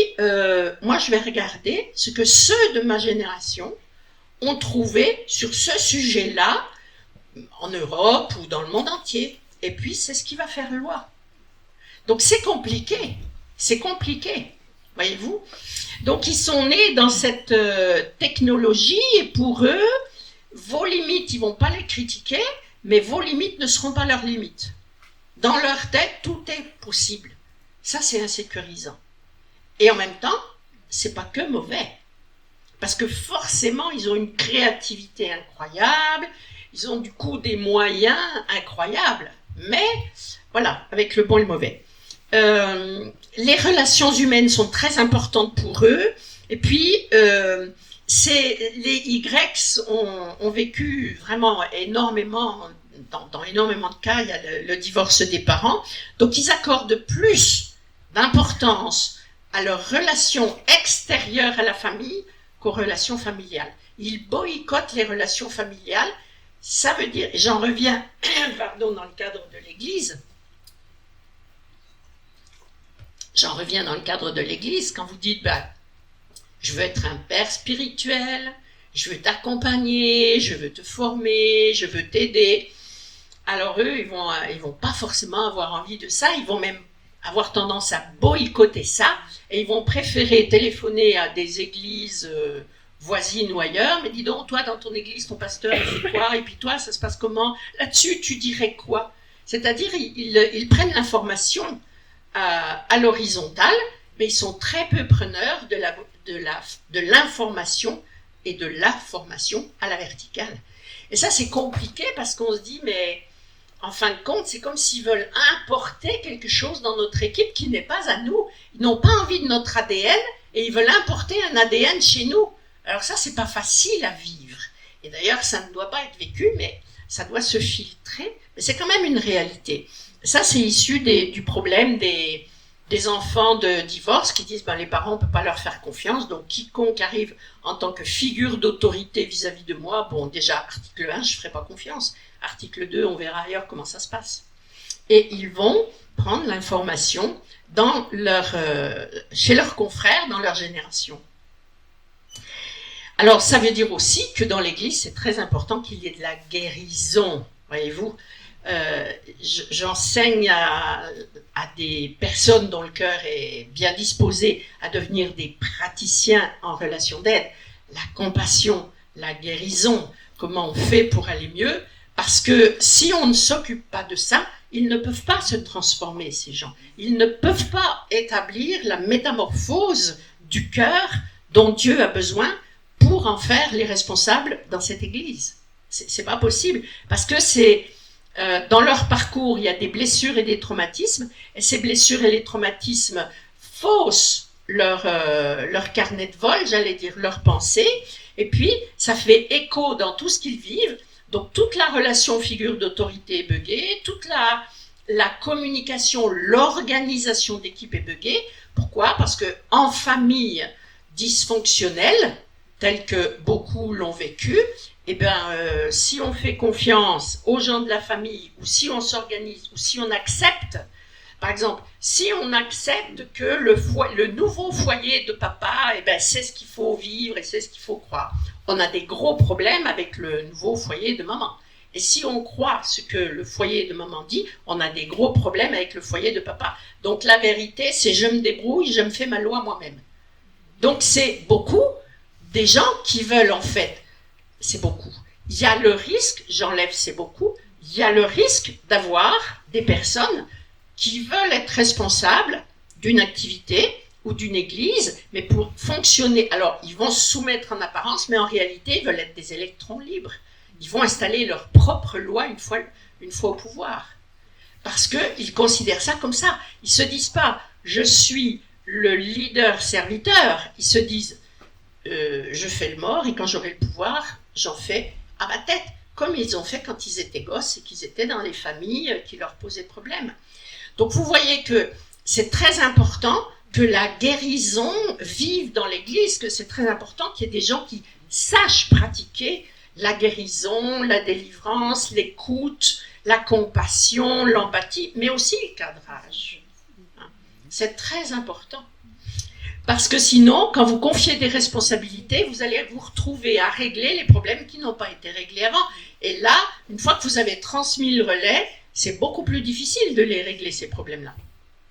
moi je vais regarder ce que ceux de ma génération ont trouvé sur ce sujet-là, en Europe ou dans le monde entier. Et puis c'est ce qui va faire loi. Donc c'est compliqué, voyez-vous. Donc ils sont nés dans cette technologie et pour eux, vos limites, ils ne vont pas les critiquer, mais vos limites ne seront pas leurs limites. Dans leur tête, tout est possible. Ça, c'est insécurisant. Et en même temps, c'est pas que mauvais. Parce que forcément, ils ont une créativité incroyable, ils ont du coup des moyens incroyables. Mais voilà, avec le bon et le mauvais. Les relations humaines sont très importantes pour eux. Et puis, les Y ont vécu vraiment énormément, dans énormément de cas, il y a le divorce des parents. Donc, ils accordent plus d'importance à leurs relations extérieures à la famille qu'aux relations familiales. Ils boycottent les relations familiales. Ça veut dire, et j'en reviens dans le cadre de l'Église, quand vous dites, je veux être un père spirituel, je veux t'accompagner, je veux te former, je veux t'aider. Alors eux, ils vont pas forcément avoir envie de ça, ils vont même avoir tendance à boycotter ça, et ils vont préférer téléphoner à des églises voisines ou ailleurs, mais dis donc, toi, dans ton église, ton pasteur, il fait quoi? Et puis toi, ça se passe comment? Là-dessus, tu dirais quoi? C'est-à-dire, ils prennent l'information à l'horizontale, mais ils sont très peu preneurs de l'information et de la formation à la verticale. Et ça, c'est compliqué parce qu'on se dit, mais en fin de compte, c'est comme s'ils veulent importer quelque chose dans notre équipe qui n'est pas à nous. Ils n'ont pas envie de notre ADN et ils veulent importer un ADN chez nous. Alors ça, c'est pas facile à vivre. Et d'ailleurs, ça ne doit pas être vécu, mais ça doit se filtrer. Mais c'est quand même une réalité. Ça, c'est issu du problème des enfants de divorce qui disent les parents, on ne peut pas leur faire confiance, donc quiconque arrive en tant que figure d'autorité vis-à-vis de moi, déjà, article 1, je ne ferai pas confiance. Article 2, on verra ailleurs comment ça se passe. Et ils vont prendre l'information chez leurs confrères, dans leur génération. Alors, ça veut dire aussi que dans l'Église, c'est très important qu'il y ait de la guérison, voyez-vous. J'enseigne à des personnes dont le cœur est bien disposé à devenir des praticiens en relation d'aide, la compassion, la guérison, comment on fait pour aller mieux, parce que si on ne s'occupe pas de ça, ils ne peuvent pas se transformer, ces gens. Ils ne peuvent pas établir la métamorphose du cœur dont Dieu a besoin pour en faire les responsables dans cette église. C'est pas possible, parce que dans leur parcours, il y a des blessures et des traumatismes, et ces blessures et les traumatismes faussent leur carnet de vol, j'allais dire, leur pensée, et puis ça fait écho dans tout ce qu'ils vivent, donc toute la relation figure d'autorité est buggée, toute la communication, l'organisation d'équipe est buggée. Pourquoi? Parce que en famille dysfonctionnelle, telle que beaucoup l'ont vécu, si on fait confiance aux gens de la famille, ou si on s'organise, ou si on accepte, par exemple, si on accepte que le nouveau foyer de papa, c'est ce qu'il faut vivre et c'est ce qu'il faut croire, on a des gros problèmes avec le nouveau foyer de maman. Et si on croit ce que le foyer de maman dit, on a des gros problèmes avec le foyer de papa. Donc la vérité, c'est je me débrouille, je me fais ma loi moi-même. Donc c'est beaucoup des gens qui veulent en fait, c'est beaucoup. Il y a le risque, j'enlève c'est beaucoup, il y a le risque d'avoir des personnes qui veulent être responsables d'une activité ou d'une église, mais pour fonctionner, alors ils vont se soumettre en apparence, mais en réalité ils veulent être des électrons libres. Ils vont installer leur propre loi une fois au pouvoir. Parce qu'ils considèrent ça comme ça. Ils ne se disent pas « je suis le leader-serviteur ». Ils se disent « je fais le mort et quand j'aurai le pouvoir, j'en fais à ma tête ». Comme ils ont fait quand ils étaient gosses et qu'ils étaient dans les familles qui leur posaient problème. Donc vous voyez que c'est très important que la guérison vive dans l'Église, que c'est très important qu'il y ait des gens qui sachent pratiquer la guérison, la délivrance, l'écoute, la compassion, l'empathie, mais aussi le cadrage. C'est très important. Parce que sinon, quand vous confiez des responsabilités, vous allez vous retrouver à régler les problèmes qui n'ont pas été réglés avant. Et là, une fois que vous avez transmis le relais, c'est beaucoup plus difficile de les régler, ces problèmes-là.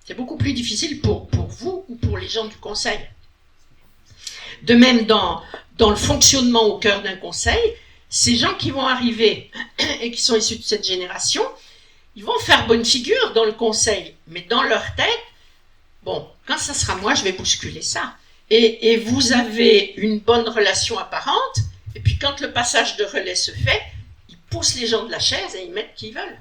C'est beaucoup plus difficile pour vous ou pour les gens du conseil. De même, dans le fonctionnement au cœur d'un conseil, ces gens qui vont arriver et qui sont issus de cette génération, ils vont faire bonne figure dans le conseil, mais dans leur tête, bon, quand ça sera moi, je vais bousculer ça. Et vous avez une bonne relation apparente, et puis quand le passage de relais se fait, ils poussent les gens de la chaise et ils mettent qui ils veulent.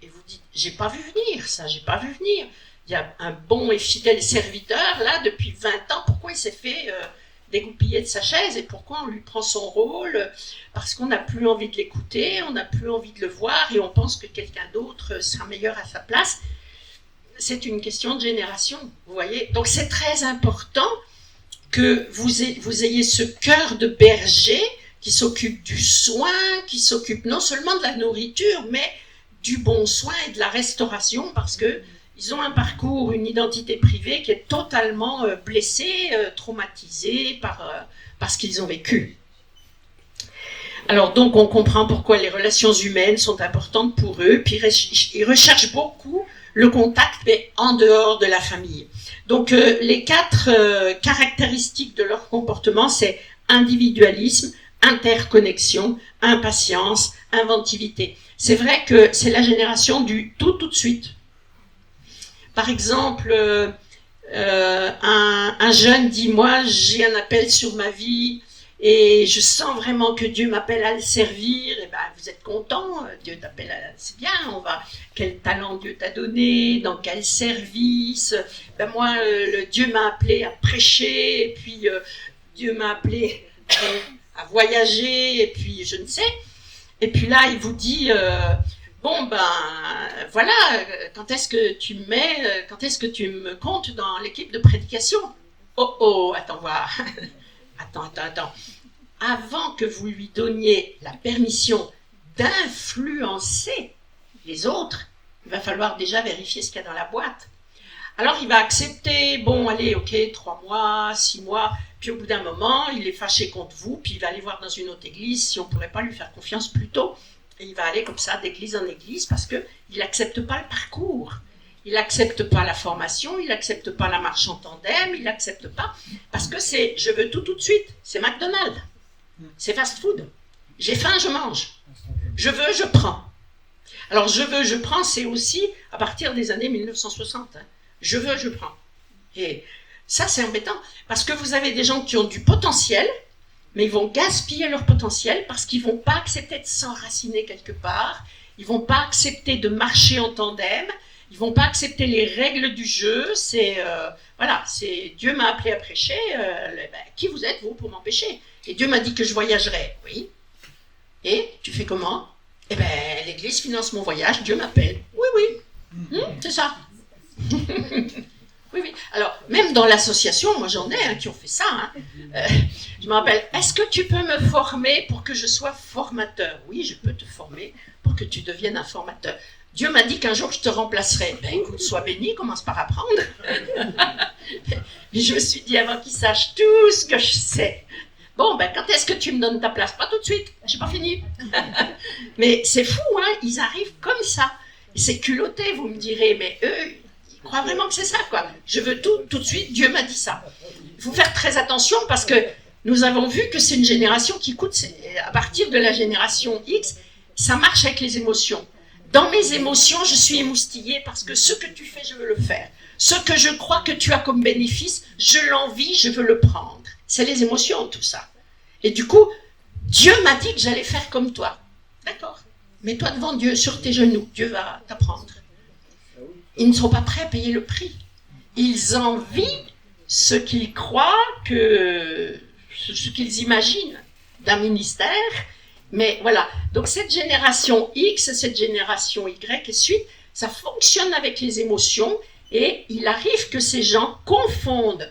Et vous dites, j'ai pas vu venir ça, j'ai pas vu venir. Il y a un bon et fidèle serviteur, là, depuis 20 ans, pourquoi il s'est fait dégoupiller de sa chaise et pourquoi on lui prend son rôle? Parce qu'on n'a plus envie de l'écouter, on n'a plus envie de le voir et on pense que quelqu'un d'autre sera meilleur à sa place. C'est une question de génération, vous voyez. Donc c'est très important que vous ayez ce cœur de berger qui s'occupe du soin, qui s'occupe non seulement de la nourriture, mais du bon soin et de la restauration, parce que ils ont un parcours, une identité privée qui est totalement blessée, traumatisée par ce qu'ils ont vécu. Alors donc on comprend pourquoi les relations humaines sont importantes pour eux, puis ils recherchent beaucoup le contact, mais en dehors de la famille. Donc les 4 caractéristiques de leur comportement, c'est individualisme, interconnexion, impatience, inventivité. C'est vrai que c'est la génération du tout de suite. Par exemple, un jeune dit « moi j'ai un appel sur ma vie et je sens vraiment que Dieu m'appelle à le servir ». Et vous êtes content, Dieu t'appelle, c'est bien, quel talent Dieu t'a donné, dans quel service. Moi, Dieu m'a appelé à prêcher, et puis Dieu m'a appelé à voyager, et puis je ne sais. Et puis là, il vous dit voilà, quand est-ce que tu me comptes dans l'équipe de prédication? Attends, voir. Attends. Avant que vous lui donniez la permission d'influencer les autres, il va falloir déjà vérifier ce qu'il y a dans la boîte. Alors il va accepter, 3 mois, 6 mois, puis au bout d'un moment, il est fâché contre vous, puis il va aller voir dans une autre église si on ne pourrait pas lui faire confiance plus tôt. Et il va aller comme ça d'église en église parce qu'il n'accepte pas le parcours. Il n'accepte pas la formation, il n'accepte pas la marche en tandem, il n'accepte pas parce que c'est je veux tout de suite. C'est McDonald's, c'est fast food. J'ai faim, je mange. Je veux, je prends. Alors je veux, je prends, c'est aussi à partir des années 1960. Je veux, je prends. Et ça, c'est embêtant parce que vous avez des gens qui ont du potentiel, mais ils vont gaspiller leur potentiel parce qu'ils ne vont pas accepter de s'enraciner quelque part, ils ne vont pas accepter de marcher en tandem, ils ne vont pas accepter les règles du jeu, c'est Dieu m'a appelé à prêcher, qui vous êtes vous pour m'empêcher? Et Dieu m'a dit que je voyagerais, oui. Et tu fais comment? L'église finance mon voyage, Dieu m'appelle, oui. C'est ça. Oui, oui. Alors, même dans l'association, moi j'en ai qui ont fait ça. Je me rappelle, est-ce que tu peux me former pour que je sois formateur? Oui, je peux te former pour que tu deviennes un formateur. Dieu m'a dit qu'un jour je te remplacerai. Ben écoute, sois béni, commence par apprendre. Mais je me suis dit, avant qu'ils sachent tout ce que je sais. Bon, ben quand est-ce que tu me donnes ta place? Pas tout de suite, j'ai pas fini. Mais c'est fou, ils arrivent comme ça. C'est culotté, vous me direz, mais eux, ils croient vraiment que c'est ça, quoi. Je veux tout de suite, Dieu m'a dit ça. Il faut faire très attention parce que nous avons vu que c'est une génération qui coûte, à partir de la génération X, ça marche avec les émotions. Dans mes émotions, je suis émoustillée parce que ce que tu fais, je veux le faire. Ce que je crois que tu as comme bénéfice, je l'envie, je veux le prendre. C'est les émotions, tout ça. Et du coup, Dieu m'a dit que j'allais faire comme toi. D'accord. Mets-toi devant Dieu, sur tes genoux. Dieu va t'apprendre. Ils ne sont pas prêts à payer le prix. Ils envient ce qu'ils croient, ce qu'ils imaginent d'un ministère. Mais voilà, donc cette génération X, cette génération Y et suite, ça fonctionne avec les émotions et il arrive que ces gens confondent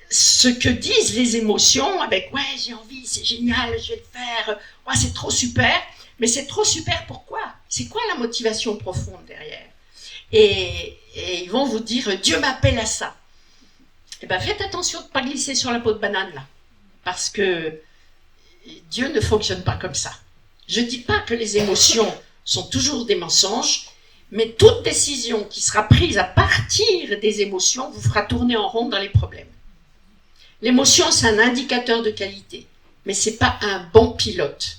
ce que disent les émotions avec « ouais, j'ai envie, c'est génial, je vais le faire, ouais, c'est trop super ». Mais c'est trop super, pourquoi? C'est quoi la motivation profonde derrière? Et ils vont vous dire « Dieu m'appelle à ça ». Eh bien, faites attention de ne pas glisser sur la peau de banane, là. Parce que Dieu ne fonctionne pas comme ça. Je ne dis pas que les émotions sont toujours des mensonges, mais toute décision qui sera prise à partir des émotions vous fera tourner en rond dans les problèmes. L'émotion, c'est un indicateur de qualité, mais ce n'est pas un bon pilote.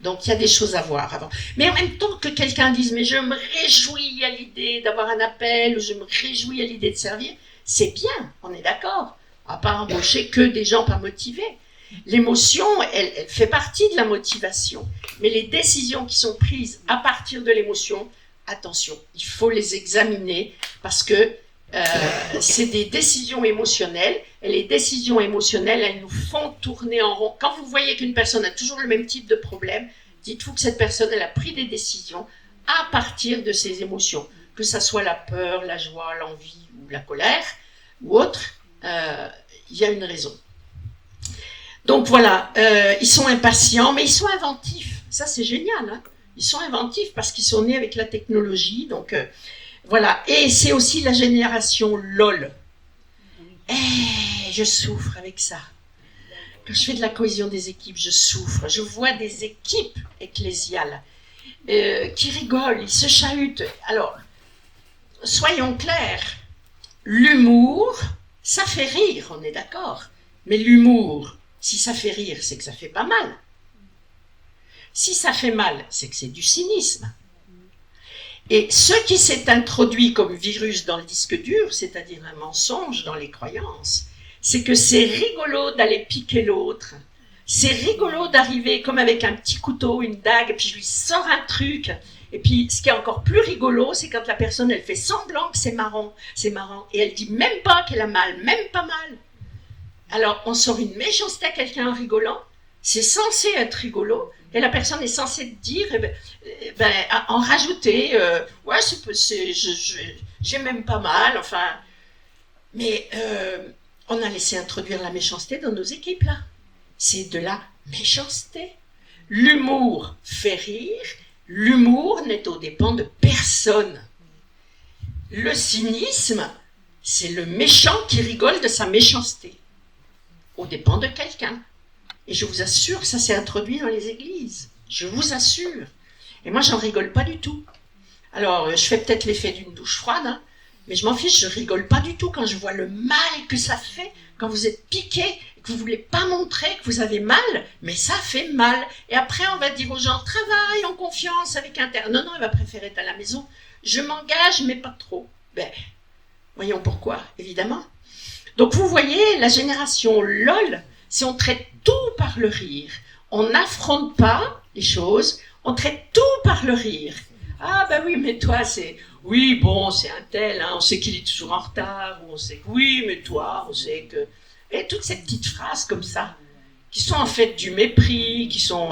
Donc, il y a des choses à voir avant. Mais en même temps que quelqu'un dise « mais je me réjouis à l'idée d'avoir un appel » ou « je me réjouis à l'idée de servir », c'est bien, on est d'accord. On ne va pas embaucher que des gens pas motivés. L'émotion, elle fait partie de la motivation. Mais les décisions qui sont prises à partir de l'émotion, attention, il faut les examiner parce que c'est des décisions émotionnelles. Et les décisions émotionnelles, elles nous font tourner en rond. Quand vous voyez qu'une personne a toujours le même type de problème, dites-vous que cette personne, elle a pris des décisions à partir de ses émotions. Que ça soit la peur, la joie, l'envie ou la colère ou autre, il y a une raison. Donc voilà, ils sont impatients, mais ils sont inventifs. Ça, c'est génial. Hein, ils sont inventifs parce qu'ils sont nés avec la technologie. Donc voilà. Et c'est aussi la génération LOL. Je souffre avec ça. Quand je fais de la cohésion des équipes, je souffre. Je vois des équipes ecclésiales qui rigolent, ils se chahutent. Alors, soyons clairs. L'humour, ça fait rire, on est d'accord. Mais l'humour, si ça fait rire, c'est que ça fait pas mal. Si ça fait mal, c'est que c'est du cynisme. Et ce qui s'est introduit comme virus dans le disque dur, c'est-à-dire un mensonge dans les croyances, c'est que c'est rigolo d'aller piquer l'autre. C'est rigolo d'arriver comme avec un petit couteau, une dague, puis je lui sors un truc. Et puis, ce qui est encore plus rigolo, c'est quand la personne, elle fait semblant que c'est marrant, et elle dit même pas qu'elle a mal, même pas mal. Alors, on sort une méchanceté à quelqu'un en rigolant, c'est censé être rigolo, et la personne est censée dire, en rajouter, ouais, j'ai même pas mal, enfin. Mais on a laissé introduire la méchanceté dans nos équipes, là. C'est de la méchanceté. L'humour fait rire, l'humour n'est aux dépens de personne. Le cynisme, c'est le méchant qui rigole de sa méchanceté, aux dépens de quelqu'un. Et je vous assure que ça s'est introduit dans les églises. Je vous assure. Et moi, j'en rigole pas du tout. Alors, je fais peut-être l'effet d'une douche froide, hein, mais je m'en fiche, je rigole pas du tout quand je vois le mal que ça fait, quand vous êtes piqué, que vous voulez pas montrer que vous avez mal, mais ça fait mal. Et après, on va dire aux gens, travaille en confiance avec un terre. Non, elle va préférer être à la maison. Je m'engage, mais pas trop. Ben, voyons pourquoi, évidemment. Donc, vous voyez, la génération LOL, si on traite tout par le rire, on n'affronte pas les choses, on traite tout par le rire. Ah ben oui, mais toi, c'est... Oui, bon, c'est un tel, hein, on sait qu'il est toujours en retard, ou on sait que oui, mais toi, on sait que... Et toutes ces petites phrases comme ça, qui sont en fait du mépris, qui sont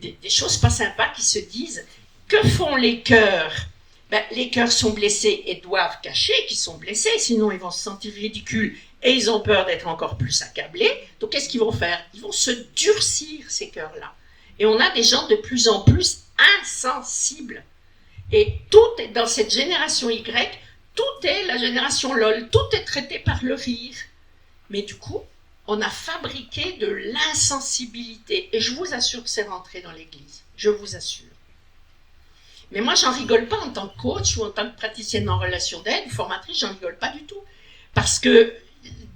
des choses pas sympas, qui se disent. Que font les cœurs Ben, les cœurs sont blessés et doivent cacher qu'ils sont blessés, sinon ils vont se sentir ridicules et ils ont peur d'être encore plus accablés. Donc qu'est-ce qu'ils vont faire? Ils vont se durcir, ces cœurs-là. Et on a des gens de plus en plus insensibles. Et tout est dans cette génération Y, tout est la génération LOL, tout est traité par le rire. Mais du coup, on a fabriqué de l'insensibilité. Et je vous assure que c'est rentré dans l'Église. Je vous assure. Mais moi, j'en rigole pas en tant que coach ou en tant que praticienne en relation d'aide ou formatrice, j'en rigole pas du tout. Parce que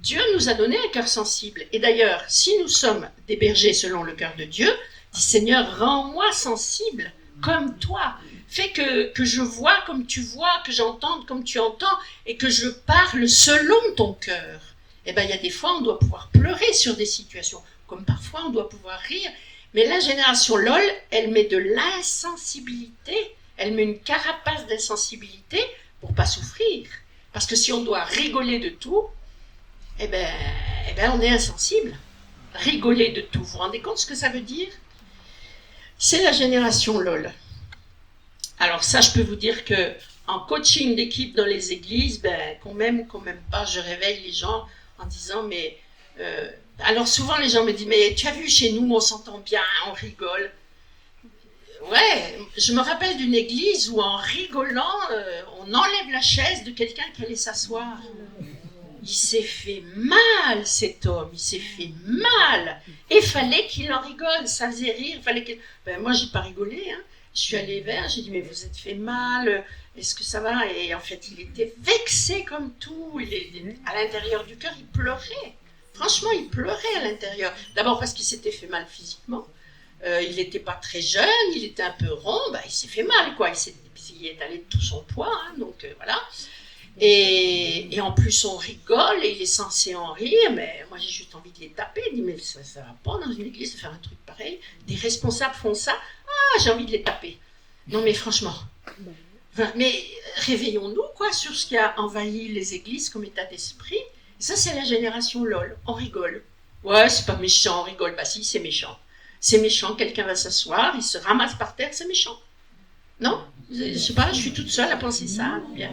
Dieu nous a donné un cœur sensible. Et d'ailleurs, si nous sommes des bergers selon le cœur de Dieu, dit Seigneur, rends-moi sensible comme toi. Fais que je vois comme tu vois, que j'entende comme tu entends et que je parle selon ton cœur. Eh bien, il y a des fois, on doit pouvoir pleurer sur des situations, comme parfois on doit pouvoir rire. Mais la génération LOL, elle met de l'insensibilité, elle met une carapace d'insensibilité pour pas souffrir. Parce que si on doit rigoler de tout, eh ben, on est insensible. Rigoler de tout. Vous vous rendez compte ce que ça veut dire? C'est la génération LOL. Alors ça, je peux vous dire que en coaching d'équipe dans les églises, qu'on m'aime ou qu'on m'aime pas, je réveille les gens en disant, mais... alors souvent les gens me disent, mais tu as vu chez nous, on s'entend bien, on rigole. Ouais, je me rappelle d'une église où en rigolant, on enlève la chaise de quelqu'un qui allait s'asseoir. Il s'est fait mal, cet homme, il s'est fait mal. Et fallait qu'il en rigole, ça faisait rire. Moi, j'ai pas rigolé, hein. Je suis allée vers, j'ai dit, mais vous êtes fait mal, est-ce que ça va? Et en fait, il était vexé comme tout. À l'intérieur du cœur, il pleurait. Franchement, il pleurait à l'intérieur. D'abord parce qu'il s'était fait mal physiquement. Il n'était pas très jeune, il était un peu rond, il s'est fait mal, quoi. Il est allé de tout son poids, hein, donc voilà. Et en plus, on rigole et il est censé en rire, mais moi j'ai juste envie de les taper. Je dis, mais ça va pas dans une église de faire un truc pareil. Des responsables font ça, j'ai envie de les taper. Non, mais franchement. Mais réveillons-nous, quoi, sur ce qui a envahi les églises comme état d'esprit. Ça, c'est la génération LOL. On rigole. Ouais, c'est pas méchant, on rigole. Bah si, c'est méchant. C'est méchant, quelqu'un va s'asseoir, il se ramasse par terre, c'est méchant. Non? Je sais pas, je suis toute seule à penser ça. Bien.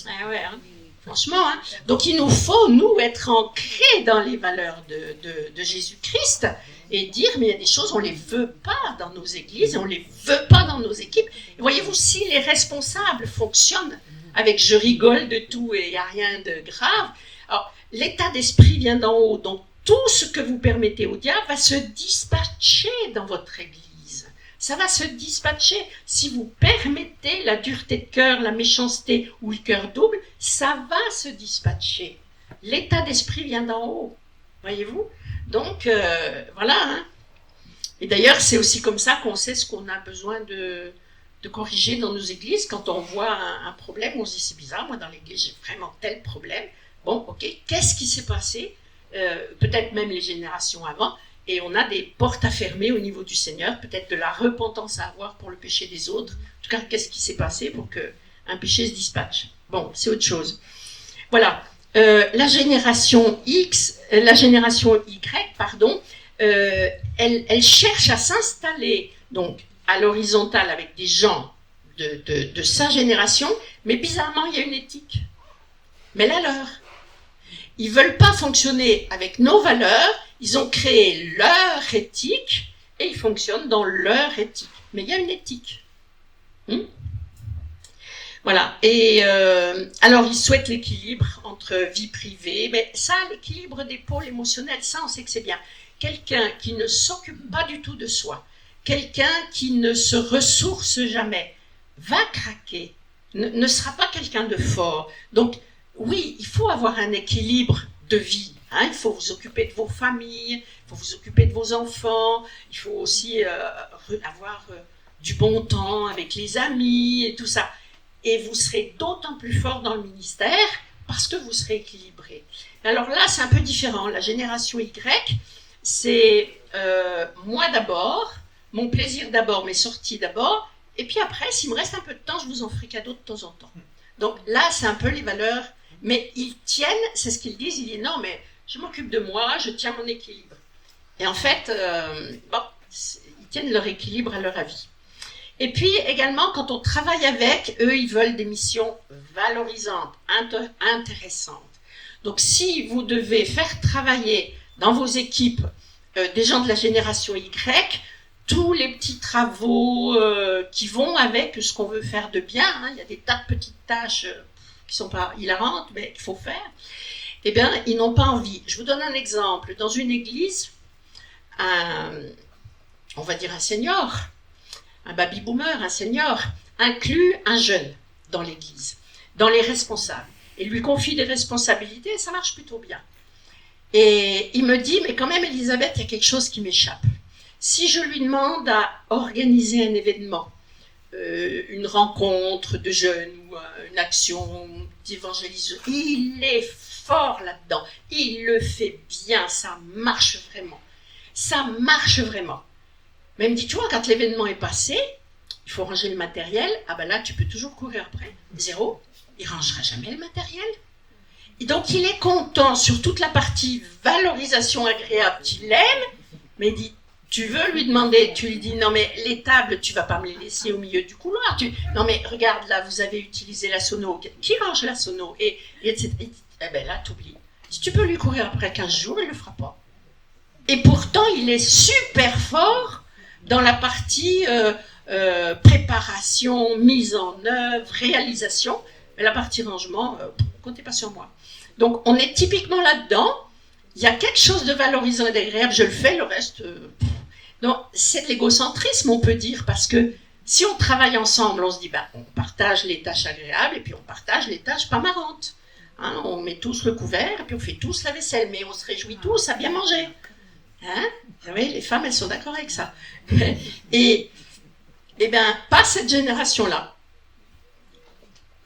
Ah ouais, hein. Franchement, hein. Donc il nous faut, nous, être ancrés dans les valeurs de Jésus-Christ et dire, mais il y a des choses, on ne les veut pas dans nos églises, on ne les veut pas dans nos équipes. Et voyez-vous, si les responsables fonctionnent avec je rigole de tout et il n'y a rien de grave, alors l'état d'esprit vient d'en haut, donc tout ce que vous permettez au diable va se dispatcher dans votre église. Ça va se dispatcher. Si vous permettez la dureté de cœur, la méchanceté ou le cœur double, ça va se dispatcher. L'état d'esprit vient d'en haut. Voyez-vous? Donc, voilà. Hein. Et d'ailleurs, c'est aussi comme ça qu'on sait ce qu'on a besoin de corriger dans nos églises. Quand on voit un problème, on se dit, c'est bizarre, moi dans l'église, j'ai vraiment tel problème. Bon, ok, qu'est-ce qui s'est passé? Peut-être même les générations avant, et on a des portes à fermer au niveau du Seigneur, peut-être de la repentance à avoir pour le péché des autres. En tout cas, qu'est-ce qui s'est passé pour qu'un péché se dispatche? Bon, c'est autre chose. Voilà. La génération Y, elle cherche à s'installer donc à l'horizontale avec des gens de sa génération, mais bizarrement, il y a une éthique. Mais la leur. Ils ne veulent pas fonctionner avec nos valeurs, ils ont créé leur éthique et ils fonctionnent dans leur éthique. Mais il y a une éthique. Voilà. Et alors, ils souhaitent l'équilibre entre vie privée, mais ça, l'équilibre des pôles émotionnels, ça, on sait que c'est bien. Quelqu'un qui ne s'occupe pas du tout de soi, quelqu'un qui ne se ressource jamais, va craquer, ne sera pas quelqu'un de fort. Donc, oui, il faut avoir un équilibre de vie. Hein, il faut vous occuper de vos familles, il faut vous occuper de vos enfants, il faut aussi avoir du bon temps avec les amis et tout ça. Et vous serez d'autant plus fort dans le ministère parce que vous serez équilibré. Alors là, c'est un peu différent. La génération Y, c'est moi d'abord, mon plaisir d'abord, mes sorties d'abord, et puis après, s'il me reste un peu de temps, je vous en ferai cadeau de temps en temps. Donc là, c'est un peu les valeurs. Mais ils tiennent, c'est ce qu'ils disent, ils disent non, mais je m'occupe de moi, je tiens mon équilibre. Et en fait, ils tiennent leur équilibre à leur avis. Et puis également, quand on travaille avec, eux, ils veulent des missions valorisantes, intéressantes. Donc si vous devez faire travailler dans vos équipes des gens de la génération Y, tous les petits travaux qui vont avec ce qu'on veut faire de bien, hein, il y a des tas de petites tâches qui sont pas hilarantes, mais qu'il faut faire, eh bien, ils n'ont pas envie. Je vous donne un exemple. Dans une église, on va dire un senior, un baby-boomer, un senior, inclut un jeune dans l'église, dans les responsables, et lui confie des responsabilités, et ça marche plutôt bien. Et il me dit, mais quand même, Elisabeth, il y a quelque chose qui m'échappe. Si je lui demande à organiser un événement, une rencontre de jeunes ou une action d'évangélisation, il est fort là-dedans, il le fait bien, ça marche vraiment. Ça marche vraiment. Mais il me dit, tu vois, quand l'événement est passé, il faut ranger le matériel, ah ben là, tu peux toujours courir après. Zéro, il ne rangera jamais le matériel. Et donc, il est content sur toute la partie valorisation agréable qu'il aime, mais il dit, tu veux lui demander, tu lui dis, non mais les tables, tu ne vas pas me les laisser au milieu du couloir. Non mais regarde, là, vous avez utilisé la sono. Qui range la sono et etc. Et, eh ben là, t'oublies. Si tu peux lui courir après 15 jours, il ne le fera pas. Et pourtant, il est super fort dans la partie préparation, mise en œuvre, réalisation. Mais la partie rangement, comptez pas sur moi. Donc, on est typiquement là-dedans. Il y a quelque chose de valorisant et d'agréable, je le fais, le reste... Non, c'est de l'égocentrisme, on peut dire, parce que si on travaille ensemble, on se dit, ben, on partage les tâches agréables et puis on partage les tâches pas marrantes. Hein, on met tous le couvert et puis on fait tous la vaisselle, mais on se réjouit tous à bien manger. Hein? Vous savez, les femmes, elles sont d'accord avec ça. Et bien, pas cette génération-là.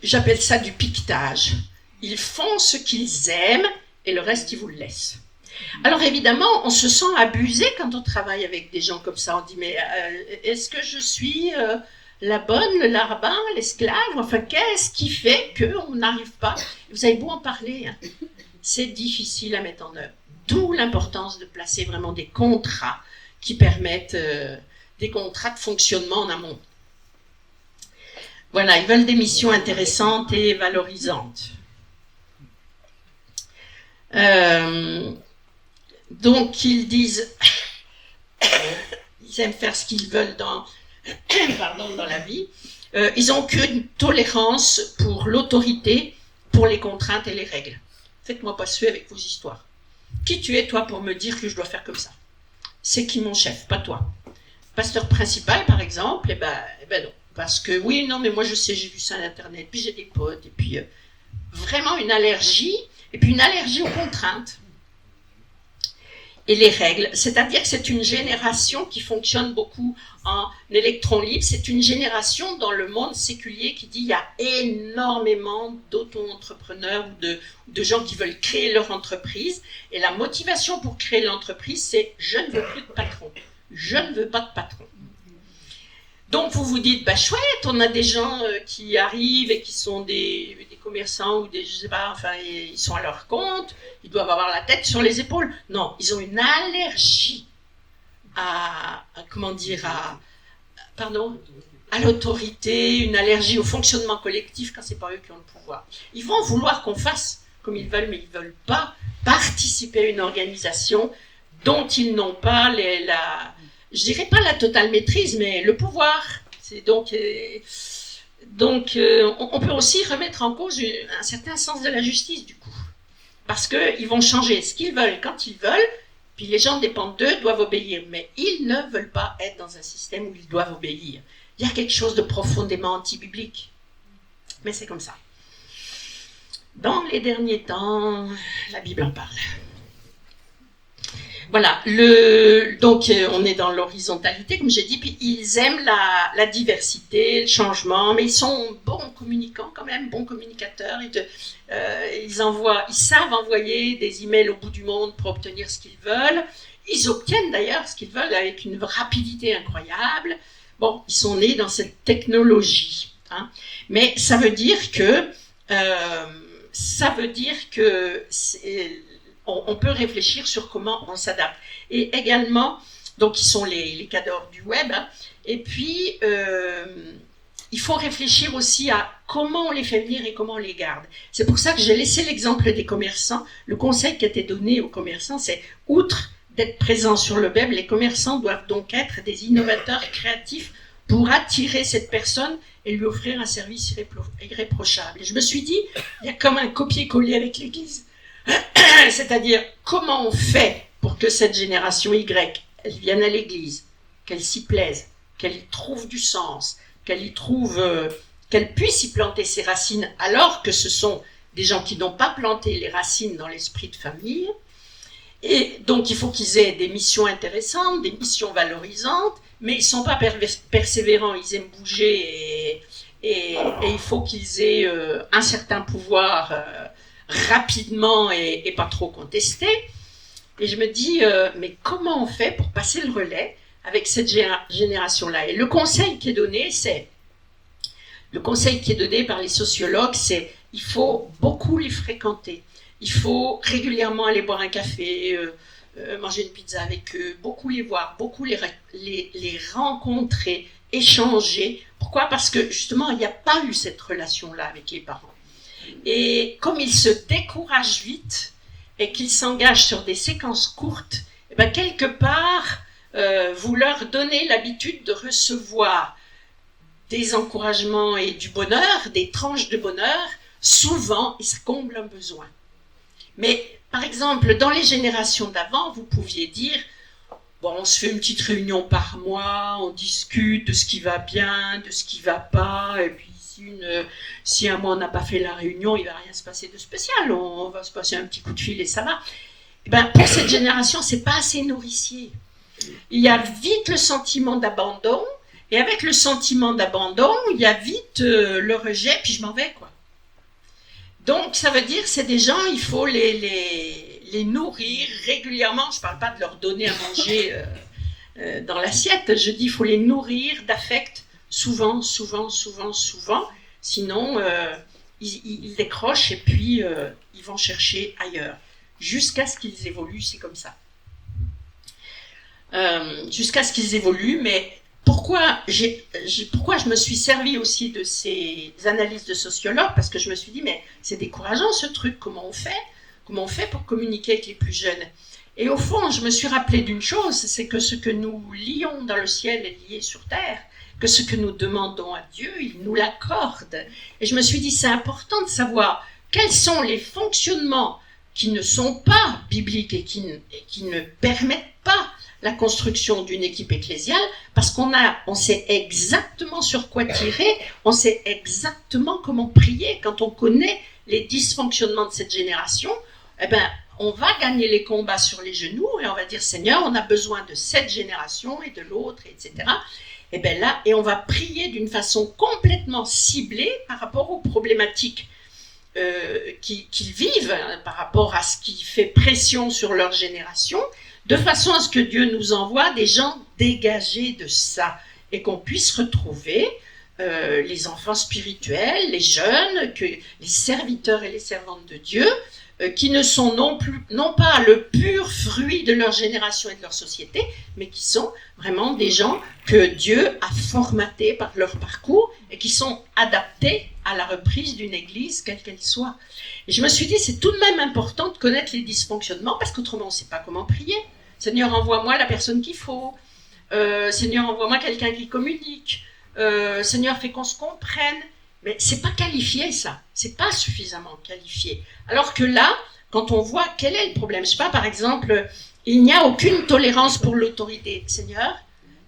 J'appelle ça du piquetage. Ils font ce qu'ils aiment et le reste, ils vous le laissent. Alors évidemment, on se sent abusé quand on travaille avec des gens comme ça. On dit, mais est-ce que je suis la bonne, le larbin, l'esclave? Enfin, qu'est-ce qui fait qu'on n'arrive pas? Vous avez beau en parler, hein, c'est difficile à mettre en œuvre. D'où l'importance de placer vraiment des contrats qui permettent des contrats de fonctionnement en amont. Voilà, ils veulent des missions intéressantes et valorisantes. Donc, ils disent, ils aiment faire ce qu'ils veulent dans la vie. Ils n'ont qu'une tolérance pour l'autorité, pour les contraintes et les règles. Faites-moi pas suer avec vos histoires. Qui tu es, toi, pour me dire que je dois faire comme ça? C'est qui mon chef, pas toi. Pasteur principal, par exemple, eh ben non. Parce que, oui, non, mais moi, je sais, j'ai vu ça à Internet, puis j'ai des potes, et puis vraiment une allergie, et puis une allergie aux contraintes. Et les règles, c'est-à-dire que c'est une génération qui fonctionne beaucoup en électrons libres, c'est une génération dans le monde séculier qui dit il y a énormément d'auto-entrepreneurs ou de gens qui veulent créer leur entreprise, et la motivation pour créer l'entreprise, c'est je ne veux plus de patron, je ne veux pas de patron. Donc vous vous dites, bah chouette, on a des gens qui arrivent et qui sont des commerçants ou des, je sais pas, enfin ils sont à leur compte, ils doivent avoir la tête sur les épaules. Non, ils ont une allergie à l'autorité, une allergie au fonctionnement collectif quand c'est pas eux qui ont le pouvoir. Ils vont vouloir qu'on fasse comme ils veulent, mais ils veulent pas participer à une organisation dont ils n'ont pas je dirais pas la totale maîtrise, mais le pouvoir. C'est donc on peut aussi remettre en cause un certain sens de la justice, du coup. Parce qu'ils vont changer ce qu'ils veulent quand ils veulent, puis les gens dépendent d'eux, doivent obéir. Mais ils ne veulent pas être dans un système où ils doivent obéir. Il y a quelque chose de profondément anti-biblique. Mais c'est comme ça. Dans les derniers temps, la Bible en parle. Voilà, donc on est dans l'horizontalité, comme j'ai dit, puis ils aiment la diversité, le changement, mais ils sont bons communicants quand même, bons communicateurs. Ils savent envoyer des emails au bout du monde pour obtenir ce qu'ils veulent. Ils obtiennent d'ailleurs ce qu'ils veulent avec une rapidité incroyable. Bon, ils sont nés dans cette technologie, hein. Mais ça veut dire que on peut réfléchir sur comment on s'adapte. Et également, donc qui sont les cadors du web. Hein. Et puis, il faut réfléchir aussi à comment on les fait venir et comment on les garde. C'est pour ça que j'ai laissé l'exemple des commerçants. Le conseil qui a été donné aux commerçants, c'est outre d'être présents sur le web, les commerçants doivent donc être des innovateurs créatifs pour attirer cette personne et lui offrir un service irréprochable. Et je me suis dit, il y a comme un copier-coller avec l'Église. C'est-à-dire, comment on fait pour que cette génération Y, elle vienne à l'Église, qu'elle s'y plaise, qu'elle y trouve du sens, qu'elle puisse y planter ses racines, alors que ce sont des gens qui n'ont pas planté les racines dans l'esprit de famille. Et donc, il faut qu'ils aient des missions intéressantes, des missions valorisantes, mais ils ne sont pas persévérants, ils aiment bouger et il faut qu'ils aient un certain pouvoir rapidement et pas trop contesté. Et je me dis, mais comment on fait pour passer le relais avec cette génération-là? Et le conseil qui est donné, par les sociologues, c'est il faut beaucoup les fréquenter. Il faut régulièrement aller boire un café, manger une pizza avec eux, beaucoup les voir, beaucoup les rencontrer, échanger. Pourquoi? Parce que justement, il n'y a pas eu cette relation-là avec les parents. Et comme ils se découragent vite et qu'ils s'engagent sur des séquences courtes, eh bien, quelque part, vous leur donnez l'habitude de recevoir des encouragements et du bonheur, des tranches de bonheur, souvent, et ça comble un besoin. Mais, par exemple, dans les générations d'avant, vous pouviez dire, bon, on se fait une petite réunion par mois, on discute de ce qui va bien, de ce qui va pas, et puis si un mois on n'a pas fait la réunion, il va rien se passer de spécial, on va se passer un petit coup de fil et ça va. Et ben, pour cette génération, c'est pas assez nourricier. Il y a vite le sentiment d'abandon, et avec le sentiment d'abandon, il y a vite le rejet, puis je m'en vais, quoi. Donc, ça veut dire que c'est des gens, il faut les nourrir régulièrement. Je ne parle pas de leur donner à manger dans l'assiette. Je dis qu'il faut les nourrir d'affect souvent. Sinon, ils décrochent et puis ils vont chercher ailleurs. Jusqu'à ce qu'ils évoluent, c'est comme ça. Jusqu'à ce qu'ils évoluent, mais pourquoi je me suis servi aussi de ces analyses de sociologues? Parce que je me suis dit, mais c'est décourageant ce truc, comment on fait pour communiquer avec les plus jeunes? Et au fond, je me suis rappelé d'une chose, c'est que ce que nous lions dans le ciel est lié sur terre, que ce que nous demandons à Dieu, il nous l'accorde. Et je me suis dit, c'est important de savoir quels sont les fonctionnements qui ne sont pas bibliques et qui ne permettent pas la construction d'une équipe ecclésiale, parce qu'on sait exactement sur quoi tirer, on sait exactement comment prier. Quand on connaît les dysfonctionnements de cette génération, eh ben, on va gagner les combats sur les genoux et on va dire, Seigneur, on a besoin de cette génération et de l'autre, etc. Et bien là, et on va prier d'une façon complètement ciblée par rapport aux problématiques qu'ils vivent, hein, par rapport à ce qui fait pression sur leur génération, de façon à ce que Dieu nous envoie des gens dégagés de ça et qu'on puisse retrouver les enfants spirituels, les jeunes, les serviteurs et les servantes de Dieu, qui ne sont non pas le pur fruit de leur génération et de leur société, mais qui sont vraiment des gens que Dieu a formatés par leur parcours et qui sont adaptés à la reprise d'une église, quelle qu'elle soit. Et je me suis dit, c'est tout de même important de connaître les dysfonctionnements, parce qu'autrement, on ne sait pas comment prier. Seigneur, envoie-moi la personne qu'il faut. Seigneur, envoie-moi quelqu'un qui communique. Seigneur, fais qu'on se comprenne. Mais c'est pas qualifié, ça. C'est pas suffisamment qualifié. Alors que là, quand on voit quel est le problème, je sais pas, par exemple, il n'y a aucune tolérance pour l'autorité. Seigneur,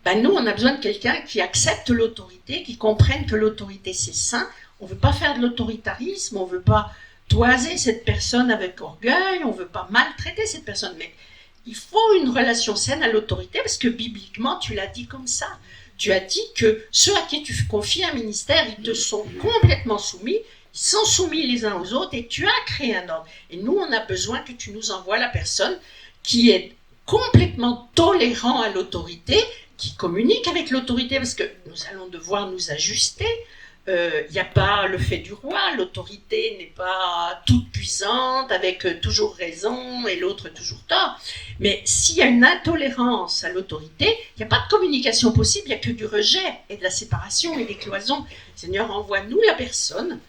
ben nous, on a besoin de quelqu'un qui accepte l'autorité, qui comprenne que l'autorité, c'est sain. On veut pas faire de l'autoritarisme, on veut pas toiser cette personne avec orgueil, on veut pas maltraiter cette personne. Mais il faut une relation saine à l'autorité, parce que bibliquement, tu l'as dit comme ça. Tu as dit que ceux à qui tu confies un ministère, ils te sont complètement soumis, ils sont soumis les uns aux autres, et tu as créé un ordre. Et nous, on a besoin que tu nous envoies la personne qui est complètement tolérant à l'autorité, qui communique avec l'autorité, parce que nous allons devoir nous ajuster Il n'y a pas le fait du roi, l'autorité n'est pas toute puissante avec toujours raison et l'autre toujours tort. Mais s'il y a une intolérance à l'autorité, il n'y a pas de communication possible, il n'y a que du rejet et de la séparation et des cloisons. Seigneur, envoie-nous la personne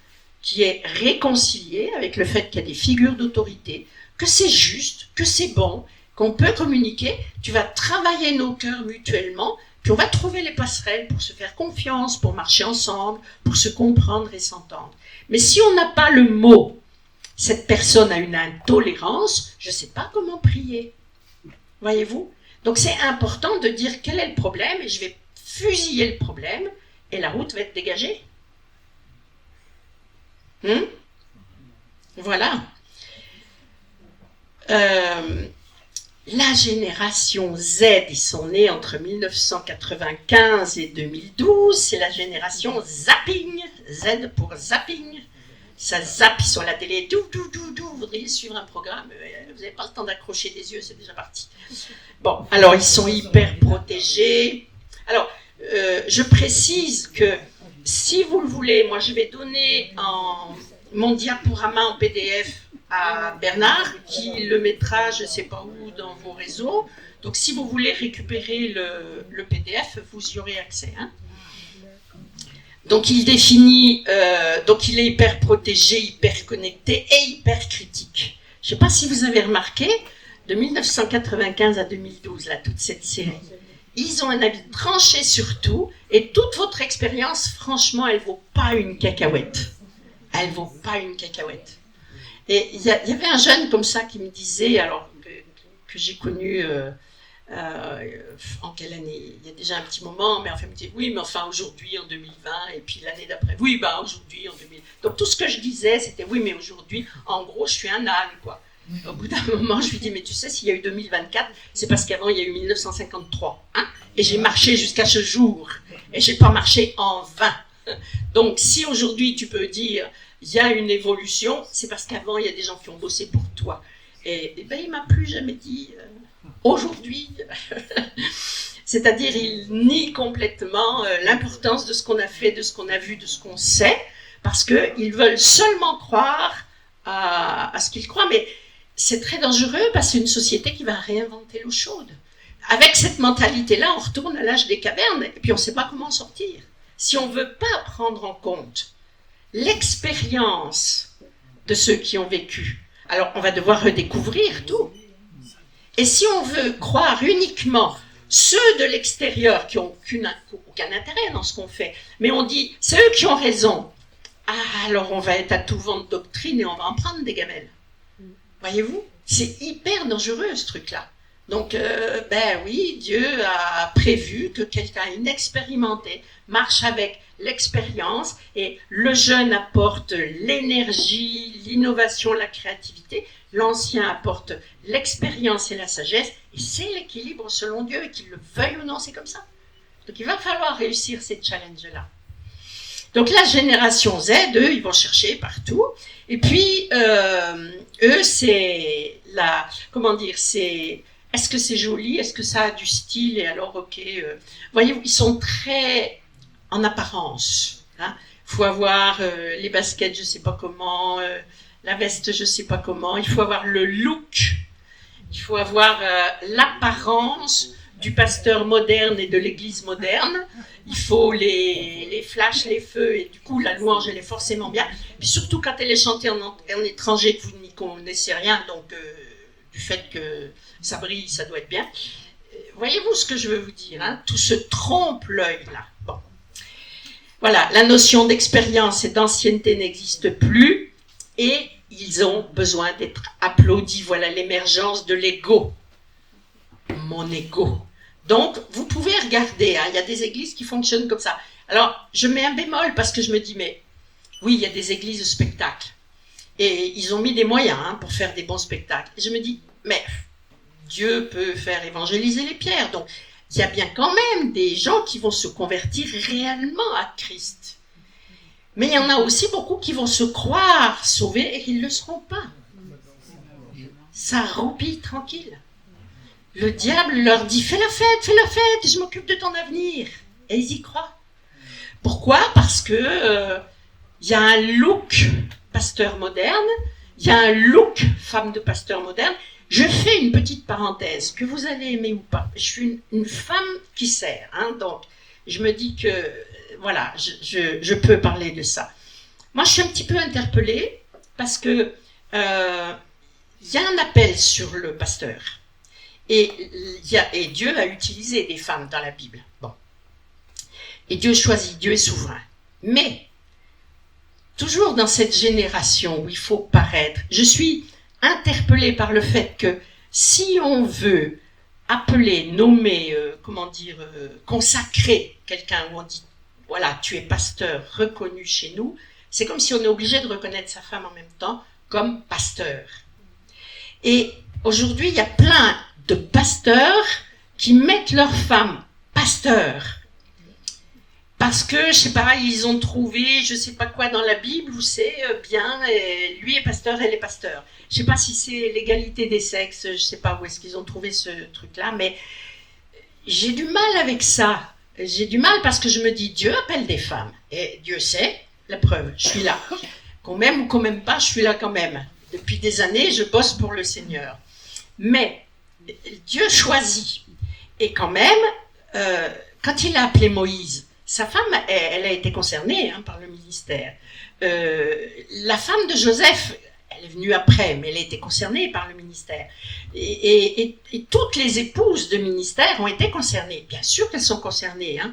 qui est réconciliée avec le fait qu'il y a des figures d'autorité, que c'est juste, que c'est bon, qu'on peut communiquer. Tu vas travailler nos cœurs mutuellement. Puis on va trouver les passerelles pour se faire confiance, pour marcher ensemble, pour se comprendre et s'entendre. Mais si on n'a pas le mot, cette personne a une intolérance, je ne sais pas comment prier. Voyez-vous? Donc c'est important de dire quel est le problème et je vais fusiller le problème et la route va être dégagée. Voilà. La génération Z, ils sont nés entre 1995 et 2012, c'est la génération zapping, Z pour zapping. Ça zappe sur la télé, vous voudriez suivre un programme, vous n'avez pas le temps d'accrocher des yeux, c'est déjà parti. Bon, alors ils sont hyper protégés. Alors, je précise que si vous le voulez, moi je vais donner mon diaporama en PDF à Bernard, qui le mettra, je ne sais pas où, dans vos réseaux. Donc, si vous voulez récupérer le PDF, vous y aurez accès. Hein. Donc, il définit, donc il est hyper protégé, hyper connecté et hyper critique. Je ne sais pas si vous avez remarqué, de 1995 à 2012, là, toute cette série, ils ont un avis tranché sur tout, et toute votre expérience, franchement, elle ne vaut pas une cacahuète. Elle ne vaut pas une cacahuète. Et il y avait un jeune comme ça qui me disait, alors que j'ai connu en quelle année? Il y a déjà un petit moment, mais enfin, il me dit oui, mais enfin aujourd'hui en 2020, et puis l'année d'après, oui, bah aujourd'hui en 2000. Donc tout ce que je disais, c'était oui, mais aujourd'hui, en gros, je suis un âne, quoi. Au bout d'un moment, je lui dis, mais tu sais, s'il y a eu 2024, c'est parce qu'avant, il y a eu 1953. Hein, et j'ai marché jusqu'à ce jour. Et j'ai pas marché en vain. Donc, si aujourd'hui, tu peux dire, il y a une évolution, c'est parce qu'avant, il y a des gens qui ont bossé pour toi. Et ben, il m'a plus jamais dit, aujourd'hui. C'est-à-dire, il nie complètement l'importance de ce qu'on a fait, de ce qu'on a vu, de ce qu'on sait, parce qu'ils veulent seulement croire à ce qu'ils croient. Mais c'est très dangereux parce que c'est une société qui va réinventer l'eau chaude. Avec cette mentalité-là, on retourne à l'âge des cavernes et puis on ne sait pas comment en sortir. Si on ne veut pas prendre en compte l'expérience de ceux qui ont vécu, alors on va devoir redécouvrir tout. Et si on veut croire uniquement ceux de l'extérieur qui n'ont aucun intérêt dans ce qu'on fait, mais on dit, c'est eux qui ont raison, alors on va être à tout vent de doctrine et on va en prendre des gamelles. Voyez-vous, c'est hyper dangereux ce truc-là. Donc, ben oui, Dieu a prévu que quelqu'un inexpérimenté marche avec l'expérience et le jeune apporte l'énergie, l'innovation, la créativité, l'ancien apporte l'expérience et la sagesse, et c'est l'équilibre selon Dieu, et qu'il le veuille ou non, c'est comme ça. Donc il va falloir réussir ces challenges-là. Donc la génération Z, eux, ils vont chercher partout. Et puis, eux, c'est la... Comment dire, c'est... Est-ce que c'est joli? Est-ce que ça a du style? Et alors, ok... voyez-vous, ils sont très en apparence. Hein. Faut avoir les baskets, je sais pas comment, la veste, je sais pas comment. Il faut avoir le look. Il faut avoir l'apparence du pasteur moderne et de l'église moderne. Il faut les flashs, les feux, et du coup, la louange, elle est forcément bien. Puis surtout, quand elle est chantée en étranger, que vous n'y connaissez rien, donc du fait que ça brille, ça doit être bien. Voyez-vous ce que je veux vous dire, hein? Tout se trompe l'œil, là. Bon. Voilà, la notion d'expérience et d'ancienneté n'existe plus, et ils ont besoin d'être applaudis. Voilà l'émergence de l'ego. Mon ego. Donc, vous pouvez regarder, hein, il y a des églises qui fonctionnent comme ça. Alors, je mets un bémol parce que je me dis, mais oui, il y a des églises de spectacle. Et ils ont mis des moyens pour faire des bons spectacles. Et je me dis, mais Dieu peut faire évangéliser les pierres. Donc, il y a bien quand même des gens qui vont se convertir réellement à Christ. Mais il y en a aussi beaucoup qui vont se croire sauvés et qui ne le seront pas. Ça roupille tranquille. Le diable leur dit, fais la fête, je m'occupe de ton avenir. Et ils y croient. Pourquoi ? Parce que y a un look pasteur moderne, il y a un look femme de pasteur moderne. Je fais une petite parenthèse, que vous allez aimer ou pas. Je suis une femme qui sert, hein, donc je me dis que, voilà, je peux parler de ça. Moi, je suis un petit peu interpellée parce que y a un appel sur le pasteur. Et Dieu a utilisé des femmes dans la Bible. Bon. Et Dieu choisit, Dieu est souverain. Mais, toujours dans cette génération où il faut paraître, je suis interpellée par le fait que si on veut appeler, nommer, consacrer quelqu'un où on dit, voilà, tu es pasteur reconnu chez nous, c'est comme si on est obligé de reconnaître sa femme en même temps comme pasteur. Et aujourd'hui, il y a plein de pasteurs qui mettent leur femme pasteur. Parce que, je sais pas, ils ont trouvé, je sais pas quoi dans la Bible, où c'est bien, lui est pasteur, elle est pasteur. Je sais pas si c'est l'égalité des sexes, je sais pas où est-ce qu'ils ont trouvé ce truc-là, mais j'ai du mal avec ça. J'ai du mal parce que je me dis, Dieu appelle des femmes. Et Dieu sait, la preuve, je suis là. Qu'on m'aime ou qu'on m'aime pas, je suis là quand même. Depuis des années, je bosse pour le Seigneur. Mais Dieu choisit. Et quand même, quand il a appelé Moïse, sa femme, elle a été concernée par le ministère. La femme de Joseph, elle est venue après, mais elle a été concernée par le ministère. Et toutes les épouses de ministère ont été concernées. Bien sûr qu'elles sont concernées, hein.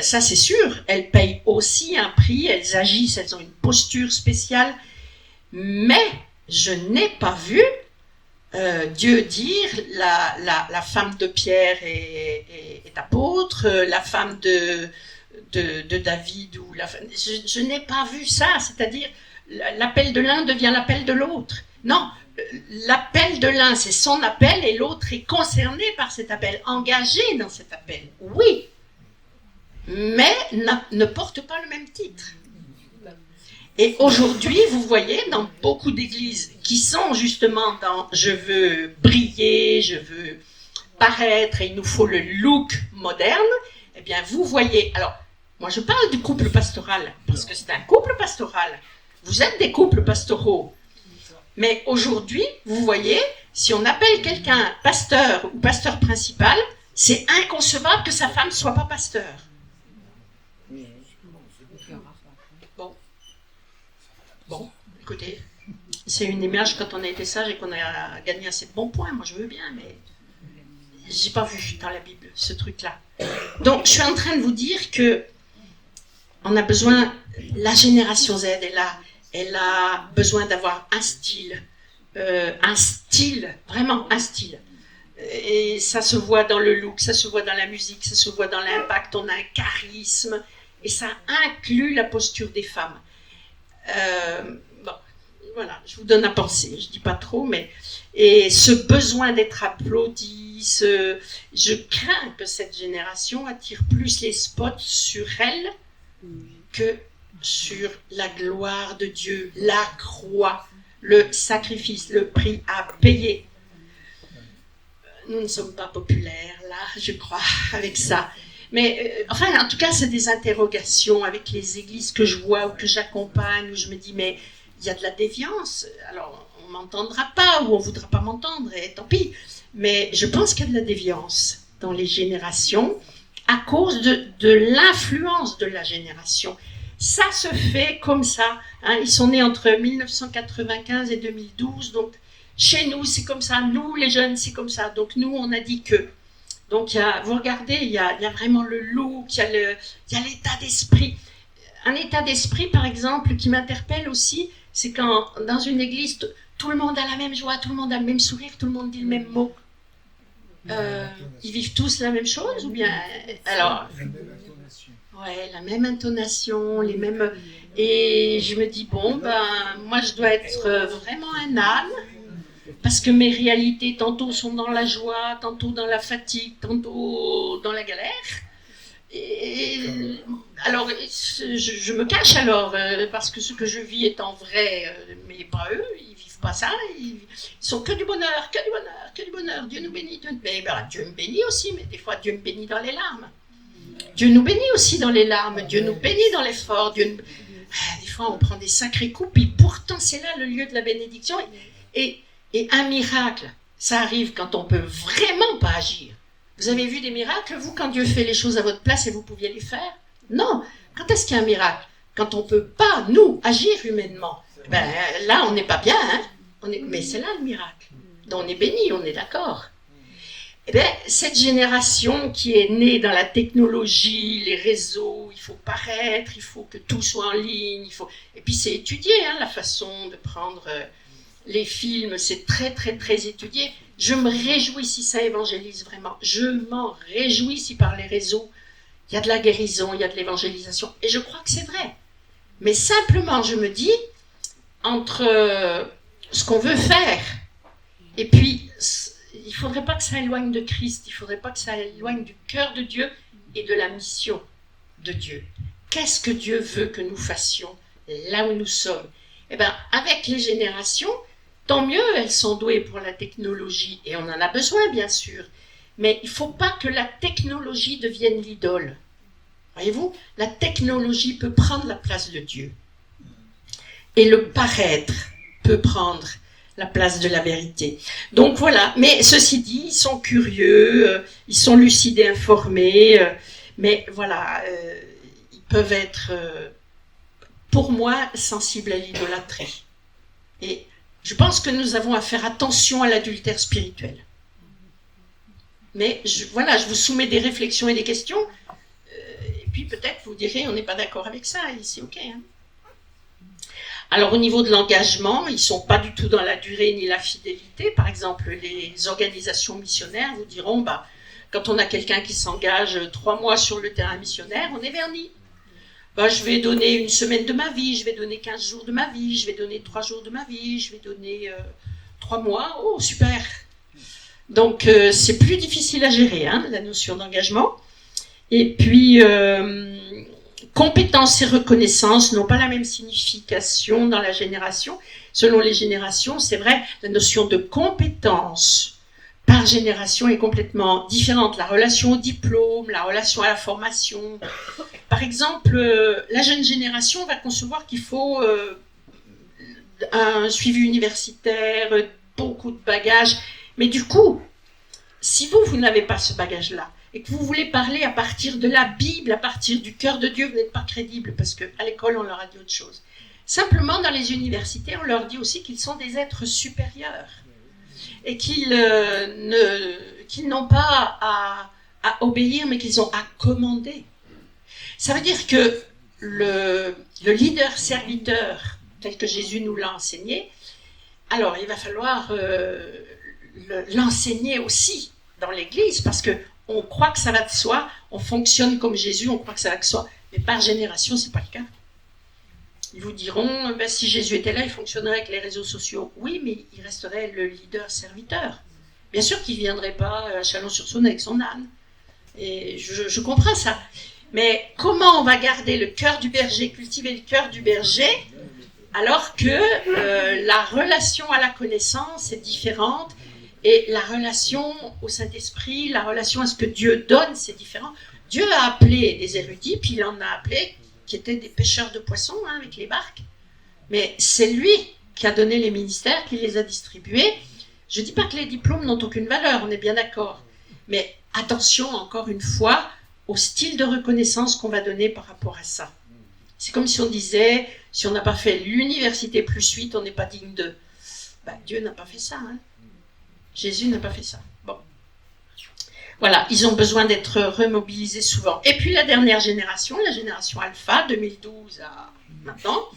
Ça c'est sûr. Elles payent aussi un prix, elles agissent, elles ont une posture spéciale. Mais je n'ai pas vu Dieu dire la femme de Pierre est apôtre, la femme de David, ou je n'ai pas vu ça, c'est-à-dire l'appel de l'un devient l'appel de l'autre. Non, l'appel de l'un c'est son appel et l'autre est concerné par cet appel, engagé dans cet appel, oui, mais ne porte pas le même titre. Et aujourd'hui, vous voyez, dans beaucoup d'églises qui sont justement dans « je veux briller, je veux paraître et il nous faut le look moderne », eh bien, vous voyez... Alors, moi, je parle du couple pastoral, parce que c'est un couple pastoral. Vous êtes des couples pastoraux. Mais aujourd'hui, vous voyez, si on appelle quelqu'un pasteur ou pasteur principal, c'est inconcevable que sa femme ne soit pas pasteur. Bon, écoutez, c'est une image quand on a été sage et qu'on a gagné assez de bons points. Moi, je veux bien, mais j'ai pas vu dans la Bible ce truc-là. Donc, je suis en train de vous dire que on a besoin, la génération Z, elle a besoin d'avoir un style, vraiment un style. Et ça se voit dans le look, ça se voit dans la musique, ça se voit dans l'impact, on a un charisme, et ça inclut la posture des femmes. Bon, voilà, je vous donne à penser, je dis pas trop, mais et ce besoin d'être applaudi, je crains que cette génération attire plus les spots sur elle que sur la gloire de Dieu, la croix, le sacrifice, le prix à payer. Nous ne sommes pas populaires là, je crois, avec ça. Mais enfin, en tout cas, c'est des interrogations avec les églises que je vois ou que j'accompagne, où je me dis, mais il y a de la déviance. Alors, on ne m'entendra pas ou on ne voudra pas m'entendre, et tant pis. Mais je pense qu'il y a de la déviance dans les générations à cause de l'influence de la génération. Ça se fait comme ça. Hein. Ils sont nés entre 1995 et 2012, donc chez nous, c'est comme ça. Nous, les jeunes, c'est comme ça. Donc nous, on a dit que... Donc, vous regardez, il y a vraiment le look, il y a l'état d'esprit. Un état d'esprit, par exemple, qui m'interpelle aussi, c'est quand, dans une église, tout le monde a la même joie, tout le monde a le même sourire, tout le monde dit le même mot. Ils vivent tous la même chose, ou bien... Alors, La même intonation. Ouais, la même intonation, les mêmes... Et je me dis, bon, moi, je dois être vraiment un âne, parce que mes réalités, tantôt sont dans la joie, tantôt dans la fatigue, tantôt dans la galère. Et alors, je me cache alors, parce que ce que je vis est en vrai, mais pas eux, ils vivent pas ça, ils sont que du bonheur, que du bonheur, que du bonheur. Dieu nous bénit, Dieu me bénit aussi, mais des fois Dieu me bénit dans les larmes. Dieu nous bénit aussi dans les larmes, Dieu nous bénit dans l'effort. Des fois, on prend des sacrés coups, et pourtant, c'est là le lieu de la bénédiction. Et un miracle, ça arrive quand on peut vraiment pas agir. Vous avez vu des miracles, vous, quand Dieu fait les choses à votre place et vous pouviez les faire? Non. Quand est-ce qu'il y a un miracle? Quand on peut pas, nous, agir humainement. Là, on n'est pas bien, hein? Mais c'est là le miracle. Donc, on est béni, on est d'accord. Cette génération qui est née dans la technologie, les réseaux, il faut paraître, il faut que tout soit en ligne, et puis c'est étudié, hein, la façon de prendre les films, c'est très très très étudié. Je me réjouis si ça évangélise vraiment, je m'en réjouis si par les réseaux, il y a de la guérison, il y a de l'évangélisation, et je crois que c'est vrai. Mais simplement, je me dis, entre ce qu'on veut faire, et puis il ne faudrait pas que ça éloigne de Christ, il ne faudrait pas que ça éloigne du cœur de Dieu et de la mission de Dieu. Qu'est-ce que Dieu veut que nous fassions là où nous sommes? Avec les générations, tant mieux, elles sont douées pour la technologie, et on en a besoin, bien sûr. Mais il ne faut pas que la technologie devienne l'idole. Voyez-vous, la technologie peut prendre la place de Dieu. Et le paraître peut prendre la place de la vérité. Donc voilà, mais ceci dit, ils sont curieux, ils sont lucides et informés, mais voilà, ils peuvent être, pour moi, sensibles à l'idolâtrie. Et je pense que nous avons à faire attention à l'adultère spirituel. Mais je vous soumets des réflexions et des questions, et puis peut-être vous direz, on n'est pas d'accord avec ça, et c'est ok, hein. Alors au niveau de l'engagement, ils ne sont pas du tout dans la durée ni la fidélité. Par exemple, les organisations missionnaires vous diront, quand on a quelqu'un qui s'engage 3 mois sur le terrain missionnaire, on est verni. Je vais donner 1 semaine de ma vie, je vais donner 15 jours de ma vie, je vais donner 3 jours de ma vie, je vais donner 3 mois. Oh, super! Donc c'est plus difficile à gérer, hein, la notion d'engagement. Et puis... compétence et reconnaissance n'ont pas la même signification dans la génération. Selon les générations, c'est vrai, la notion de compétence par génération est complètement différente. La relation au diplôme, la relation à la formation. Par exemple, la jeune génération va concevoir qu'il faut un suivi universitaire, beaucoup de bagages. Mais du coup, si vous n'avez pas ce bagage-là, et que vous voulez parler à partir de la Bible, à partir du cœur de Dieu, vous n'êtes pas crédible, parce qu'à l'école, on leur a dit autre chose. Simplement, dans les universités, on leur dit aussi qu'ils sont des êtres supérieurs, et qu'ils n'ont pas à obéir, mais qu'ils ont à commander. Ça veut dire que le leader-serviteur, tel que Jésus nous l'a enseigné, alors il va falloir l'enseigner aussi dans l'Église, parce que on croit que ça va de soi, on fonctionne comme Jésus, on croit que ça va de soi, mais par génération, c'est pas le cas. Ils vous diront, si Jésus était là, il fonctionnerait avec les réseaux sociaux. Oui, mais il resterait le leader-serviteur. Bien sûr qu'il ne viendrait pas à Chalon-sur-Saône avec son âne. Et je comprends ça. Mais comment on va garder le cœur du berger, cultiver le cœur du berger, alors que la relation à la connaissance est différente? Et la relation au Saint-Esprit, la relation à ce que Dieu donne, c'est différent. Dieu a appelé des érudits, puis il en a appelé qui étaient des pêcheurs de poissons, hein, avec les barques. Mais c'est lui qui a donné les ministères, qui les a distribués. Je ne dis pas que les diplômes n'ont aucune valeur, on est bien d'accord. Mais attention, encore une fois, au style de reconnaissance qu'on va donner par rapport à ça. C'est comme si on disait, si on n'a pas fait l'université plus 8, on n'est pas digne de... Dieu n'a pas fait ça, hein. Jésus n'a pas fait ça. Bon. Voilà, ils ont besoin d'être remobilisés souvent. Et puis la dernière génération, la génération Alpha, 2012 à maintenant.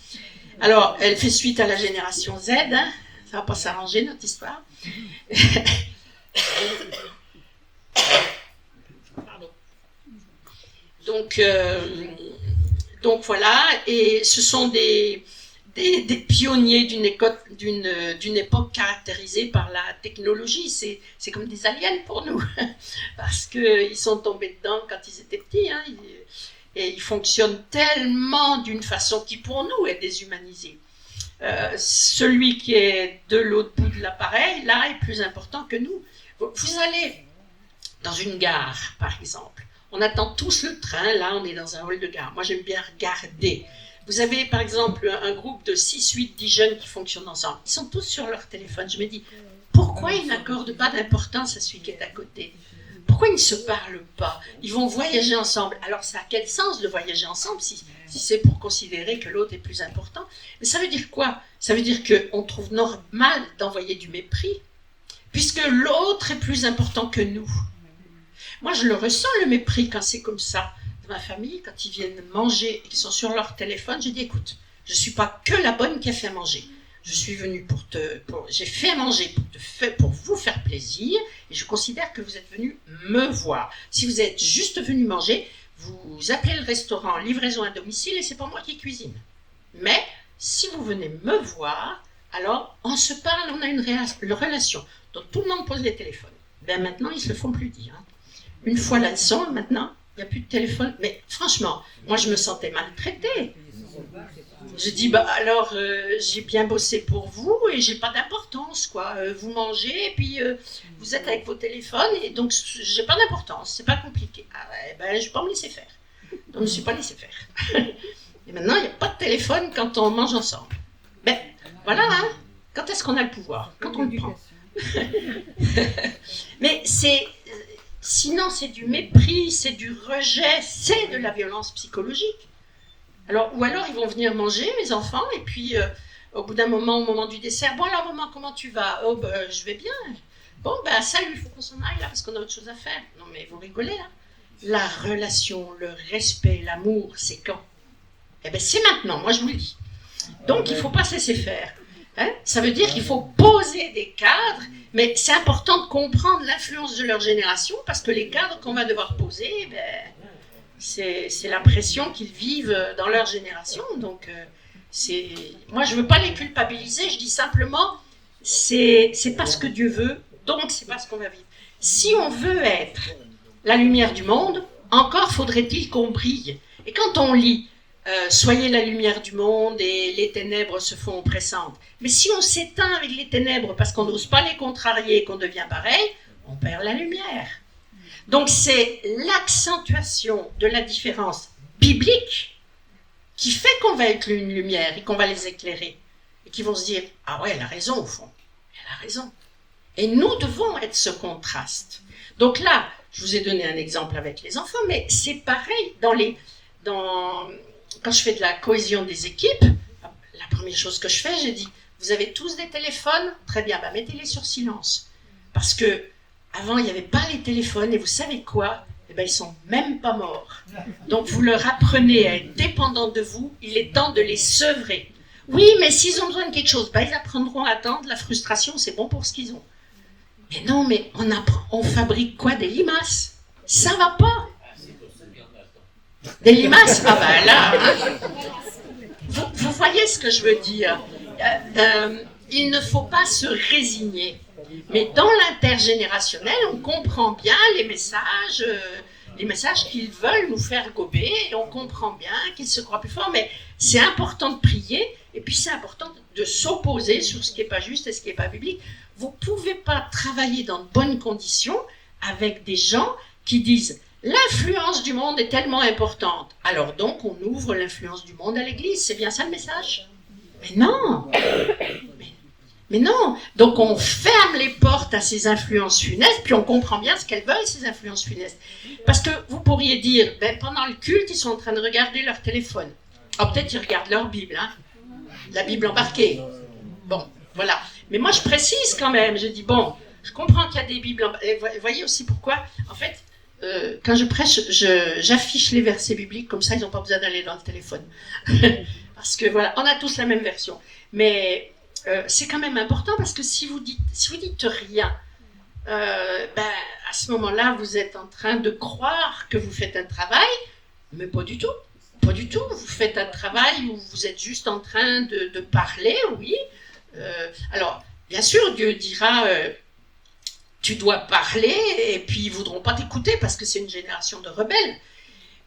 Alors, elle fait suite à la génération Z, hein. Ça ne va pas s'arranger, notre histoire. Pardon. Donc voilà, et ce sont des pionniers d'une époque caractérisée par la technologie. C'est comme des aliens pour nous, parce qu'ils sont tombés dedans quand ils étaient petits, hein, et ils fonctionnent tellement d'une façon qui pour nous est déshumanisée. Celui qui est de l'autre bout de l'appareil, là, est plus important que nous. Vous allez dans une gare, par exemple, On attend tous le train, là on est dans un hall de gare. Moi j'aime bien regarder. Vous avez par exemple un groupe de 6, 8, 10 jeunes qui fonctionnent ensemble. Ils sont tous sur leur téléphone. Je me dis, pourquoi ils n'accordent pas d'importance à celui qui est à côté? Pourquoi ils ne se parlent pas? Ils vont voyager ensemble. Alors ça a quel sens de voyager ensemble si c'est pour considérer que l'autre est plus important? Mais ça veut dire quoi? Ça veut dire qu'on trouve normal d'envoyer du mépris, puisque l'autre est plus important que nous. Moi je le ressens, le mépris, quand c'est comme ça. De ma famille, quand ils viennent manger et qu'ils sont sur leur téléphone, j'ai dit, écoute, je ne suis pas que la bonne qui a fait à manger. Je suis venue j'ai fait à manger pour vous faire plaisir, et je considère que vous êtes venu me voir. Si vous êtes juste venu manger, vous appelez le restaurant livraison à domicile et c'est pas moi qui cuisine. Mais si vous venez me voir, alors on se parle, on a une relation. Donc tout le monde pose les téléphones. Ben maintenant, ils se le font plus dire. Une fois là-dedans, maintenant, il n'y a plus de téléphone. Mais franchement, moi je me sentais maltraitée. Je dis, bah alors, j'ai bien bossé pour vous et j'ai pas d'importance, quoi. Vous mangez et puis vous êtes avec vos téléphones et donc j'ai pas d'importance, c'est pas compliqué. Ah ouais, ben je vais pas me laisser faire. Donc je me suis pas laissé faire. Et maintenant, il n'y a pas de téléphone quand on mange ensemble. Ben voilà, hein. Quand est-ce qu'on a le pouvoir? Quand on le prend. Mais sinon, c'est du mépris, c'est du rejet, c'est de la violence psychologique. Ou alors ils vont venir manger, mes enfants, et puis au bout d'un moment, au moment du dessert, bon alors maman, comment tu vas? Oh ben je vais bien. Bon ben salut, il faut qu'on s'en aille là parce qu'on a autre chose à faire. Non mais vous rigolez là. La relation, le respect, l'amour, c'est quand? Eh ben c'est maintenant, moi je vous le dis. Donc il ne faut pas se laisser faire. Hein? Ça veut dire qu'il faut poser des cadres, mais c'est important de comprendre l'influence de leur génération parce que les cadres qu'on va devoir poser, ben, c'est la pression qu'ils vivent dans leur génération. Donc, moi, je ne veux pas les culpabiliser, je dis simplement, c'est pas ce que Dieu veut, donc c'est pas ce qu'on va vivre. Si on veut être la lumière du monde, encore faudrait-il qu'on brille. Et quand on lit soyez la lumière du monde et les ténèbres se font oppressantes. Mais si on s'éteint avec les ténèbres parce qu'on n'ose pas les contrarier et qu'on devient pareil, on perd la lumière. Donc c'est l'accentuation de la différence biblique qui fait qu'on va être une lumière et qu'on va les éclairer. Et qui vont se dire, ah ouais, elle a raison au fond, elle a raison. Et nous devons être ce contraste. Donc là, je vous ai donné un exemple avec les enfants, mais c'est pareil quand je fais de la cohésion des équipes, la première chose que je fais, j'ai dit, vous avez tous des téléphones? Très bien, mettez-les sur silence. Parce que avant, il n'y avait pas les téléphones, et vous savez quoi? Eh ben, ils sont même pas morts. Donc vous leur apprenez à être dépendants de vous, il est temps de les sevrer. Oui, mais s'ils ont besoin de quelque chose, ils apprendront à attendre, la frustration, c'est bon pour ce qu'ils ont. Mais non, mais on fabrique quoi? Des limaces? Ça va pas. Des limaces? Ah ben là, hein. Vous voyez ce que je veux dire. Il ne faut pas se résigner. Mais dans l'intergénérationnel, on comprend bien les messages qu'ils veulent nous faire gober, et on comprend bien qu'ils se croient plus forts. Mais c'est important de prier, et puis c'est important de s'opposer sur ce qui n'est pas juste et ce qui n'est pas biblique. Vous ne pouvez pas travailler dans de bonnes conditions avec des gens qui disent « l'influence du monde est tellement importante, alors donc on ouvre l'influence du monde à l'Église ». C'est bien ça le message? Mais non. Mais non. Donc on ferme les portes à ces influences funestes, puis on comprend bien ce qu'elles veulent, ces influences funestes. Parce que vous pourriez dire, pendant le culte, ils sont en train de regarder leur téléphone. Ah, peut-être ils regardent leur Bible, hein, la Bible embarquée. Bon, voilà. Mais moi, je précise quand même. Je dis, bon, je comprends qu'il y a des Bibles embarquées. Vous voyez aussi pourquoi, en fait, quand je prêche, j'affiche les versets bibliques, comme ça, ils n'ont pas besoin d'aller dans le téléphone. Parce que, voilà, on a tous la même version. Mais c'est quand même important, parce que si vous dites rien, à ce moment-là, vous êtes en train de croire que vous faites un travail, mais pas du tout. Pas du tout. Vous faites un travail où vous êtes juste en train de parler, oui. Alors, bien sûr, Dieu dira, tu dois parler, et puis ils ne voudront pas t'écouter parce que c'est une génération de rebelles.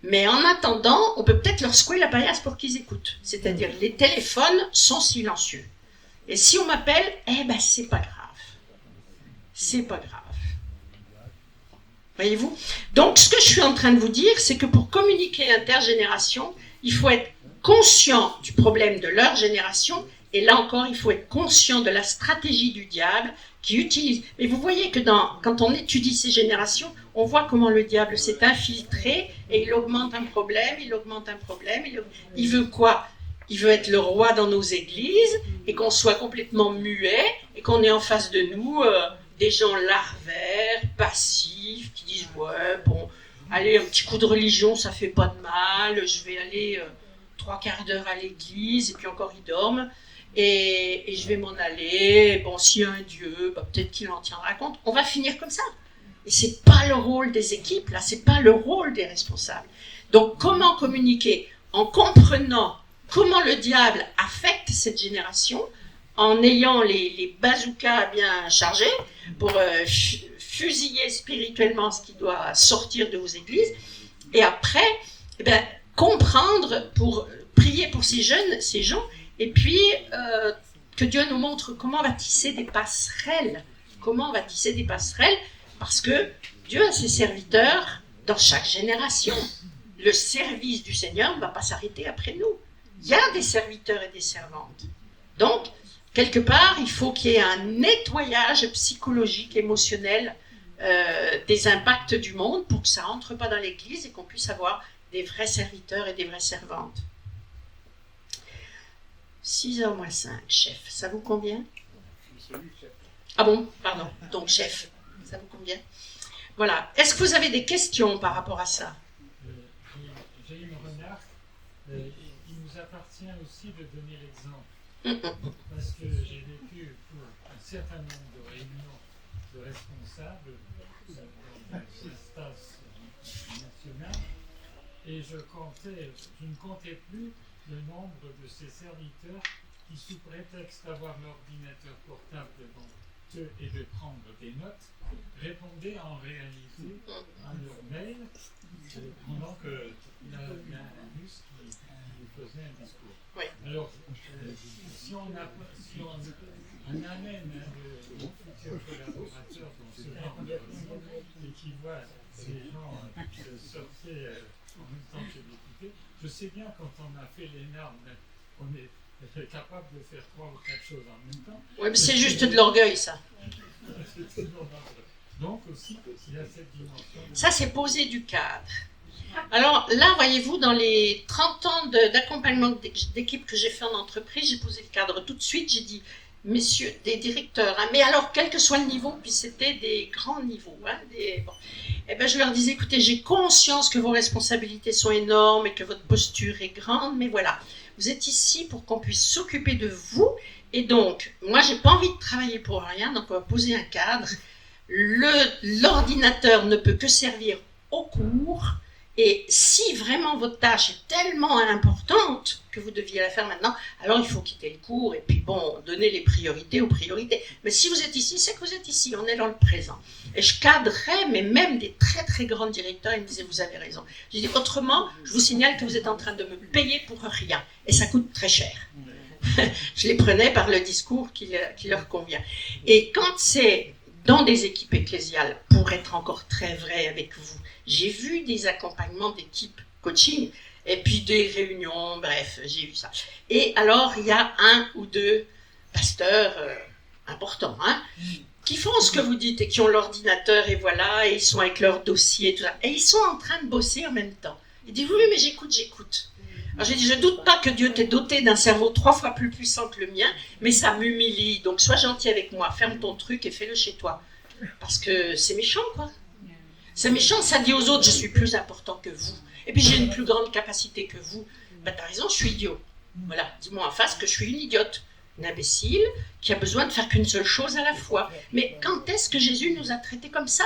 Mais en attendant, on peut peut-être leur secouer la paillasse pour qu'ils écoutent. C'est-à-dire, les téléphones sont silencieux. Et si on m'appelle, c'est pas grave. C'est pas grave. Voyez-vous? Donc, ce que je suis en train de vous dire, c'est que pour communiquer intergénération, il faut être conscient du problème de leur génération, et là encore, il faut être conscient de la stratégie du diable qui utilise. Mais vous voyez que quand on étudie ces générations, on voit comment le diable s'est infiltré et il augmente un problème, il augmente un problème. Il veut quoi? Il veut être le roi dans nos églises et qu'on soit complètement muet et qu'on ait en face de nous des gens larvaires, passifs, qui disent ouais, bon, allez, un petit coup de religion, ça fait pas de mal, je vais aller 3/4 d'heure à l'église et puis encore ils dorment. Et je vais m'en aller, bon, s'il y a un Dieu, bah, peut-être qu'il en tiendra compte. On va finir comme ça. Et c'est pas le rôle des équipes, là, c'est pas le rôle des responsables. Donc, comment communiquer? En comprenant comment le diable affecte cette génération, en ayant les bazookas bien chargés pour fusiller spirituellement ce qui doit sortir de vos églises, et après, eh ben, comprendre pour prier pour ces gens, et puis que Dieu nous montre comment on va tisser des passerelles. Comment on va tisser des passerelles, parce que Dieu a ses serviteurs dans chaque génération. Le service du Seigneur ne va pas s'arrêter après nous. Il y a des serviteurs et des servantes. Donc, quelque part, il faut qu'il y ait un nettoyage psychologique, émotionnel des impacts du monde pour que ça ne rentre pas dans l'Église et qu'on puisse avoir des vrais serviteurs et des vraies servantes. 6h moins 5, chef, ça vous convient? Ah bon, pardon, donc chef, ça vous convient? Voilà, est-ce que vous avez des questions par rapport à ça? J'ai une remarque, il nous appartient aussi de donner l'exemple, parce que j'ai vécu pour un certain nombre de réunions de responsables dans l'instance nationale, et je ne comptais plus le nombre de ces serviteurs qui, sous prétexte d'avoir l'ordinateur portable devant eux et de prendre des notes, répondaient en réalité à leur mail pendant que la russe qui faisait un discours. Oui. Alors, si on amène le futur collaborateur dans ce genre de réunion et qui voit ces gens sortir en même temps que l'écouter, je sais bien quand on a fait les normes, on est capable de faire 3 ou 4 choses en même temps. Oui, mais c'est juste de l'orgueil, ça. Donc aussi, il y a cette dimension. Ça, c'est poser du cadre. Alors là, voyez-vous, dans les 30 ans d'accompagnement d'équipe que j'ai fait en entreprise, j'ai posé le cadre tout de suite. J'ai dit, messieurs, des directeurs, hein, mais alors, quel que soit le niveau, puis c'était des grands niveaux. Hein, bon. Eh ben, je leur disais, écoutez, j'ai conscience que vos responsabilités sont énormes et que votre posture est grande, mais voilà, vous êtes ici pour qu'on puisse s'occuper de vous. Et donc, moi, j'ai pas envie de travailler pour rien, donc on va poser un cadre. L'ordinateur ne peut que servir au cours. Et si vraiment votre tâche est tellement importante que vous deviez la faire maintenant, alors il faut quitter le cours et puis bon, donner les priorités aux priorités. Mais si vous êtes ici, c'est que vous êtes ici, on est dans le présent. Et je cadrais, mais même des très très grands directeurs, ils me disaient, vous avez raison. Je dis, autrement, je vous signale que vous êtes en train de me payer pour rien. Et ça coûte très cher. Je les prenais par le discours qui leur convient. Et quand c'est dans des équipes ecclésiales, pour être encore très vrai avec vous, j'ai vu des accompagnements d'équipes coaching, et puis des réunions, bref, j'ai vu ça. Et alors, il y a 1 ou 2 pasteurs importants, hein, qui font ce que vous dites, et qui ont l'ordinateur, et voilà, et ils sont avec leur dossier, et tout ça. Et ils sont en train de bosser en même temps. Ils disent, oui, mais j'écoute. Alors j'ai dit, je ne doute pas que Dieu t'ait doté d'un cerveau 3 fois plus puissant que le mien, mais ça m'humilie, donc sois gentil avec moi, ferme ton truc et fais-le chez toi. Parce que c'est méchant, quoi. C'est méchant, ça dit aux autres, je suis plus important que vous. Et puis j'ai une plus grande capacité que vous. Ben t'as raison, je suis idiot. Voilà, dis-moi en face que je suis une idiote, une imbécile, qui a besoin de faire qu'une seule chose à la fois. Mais quand est-ce que Jésus nous a traités comme ça?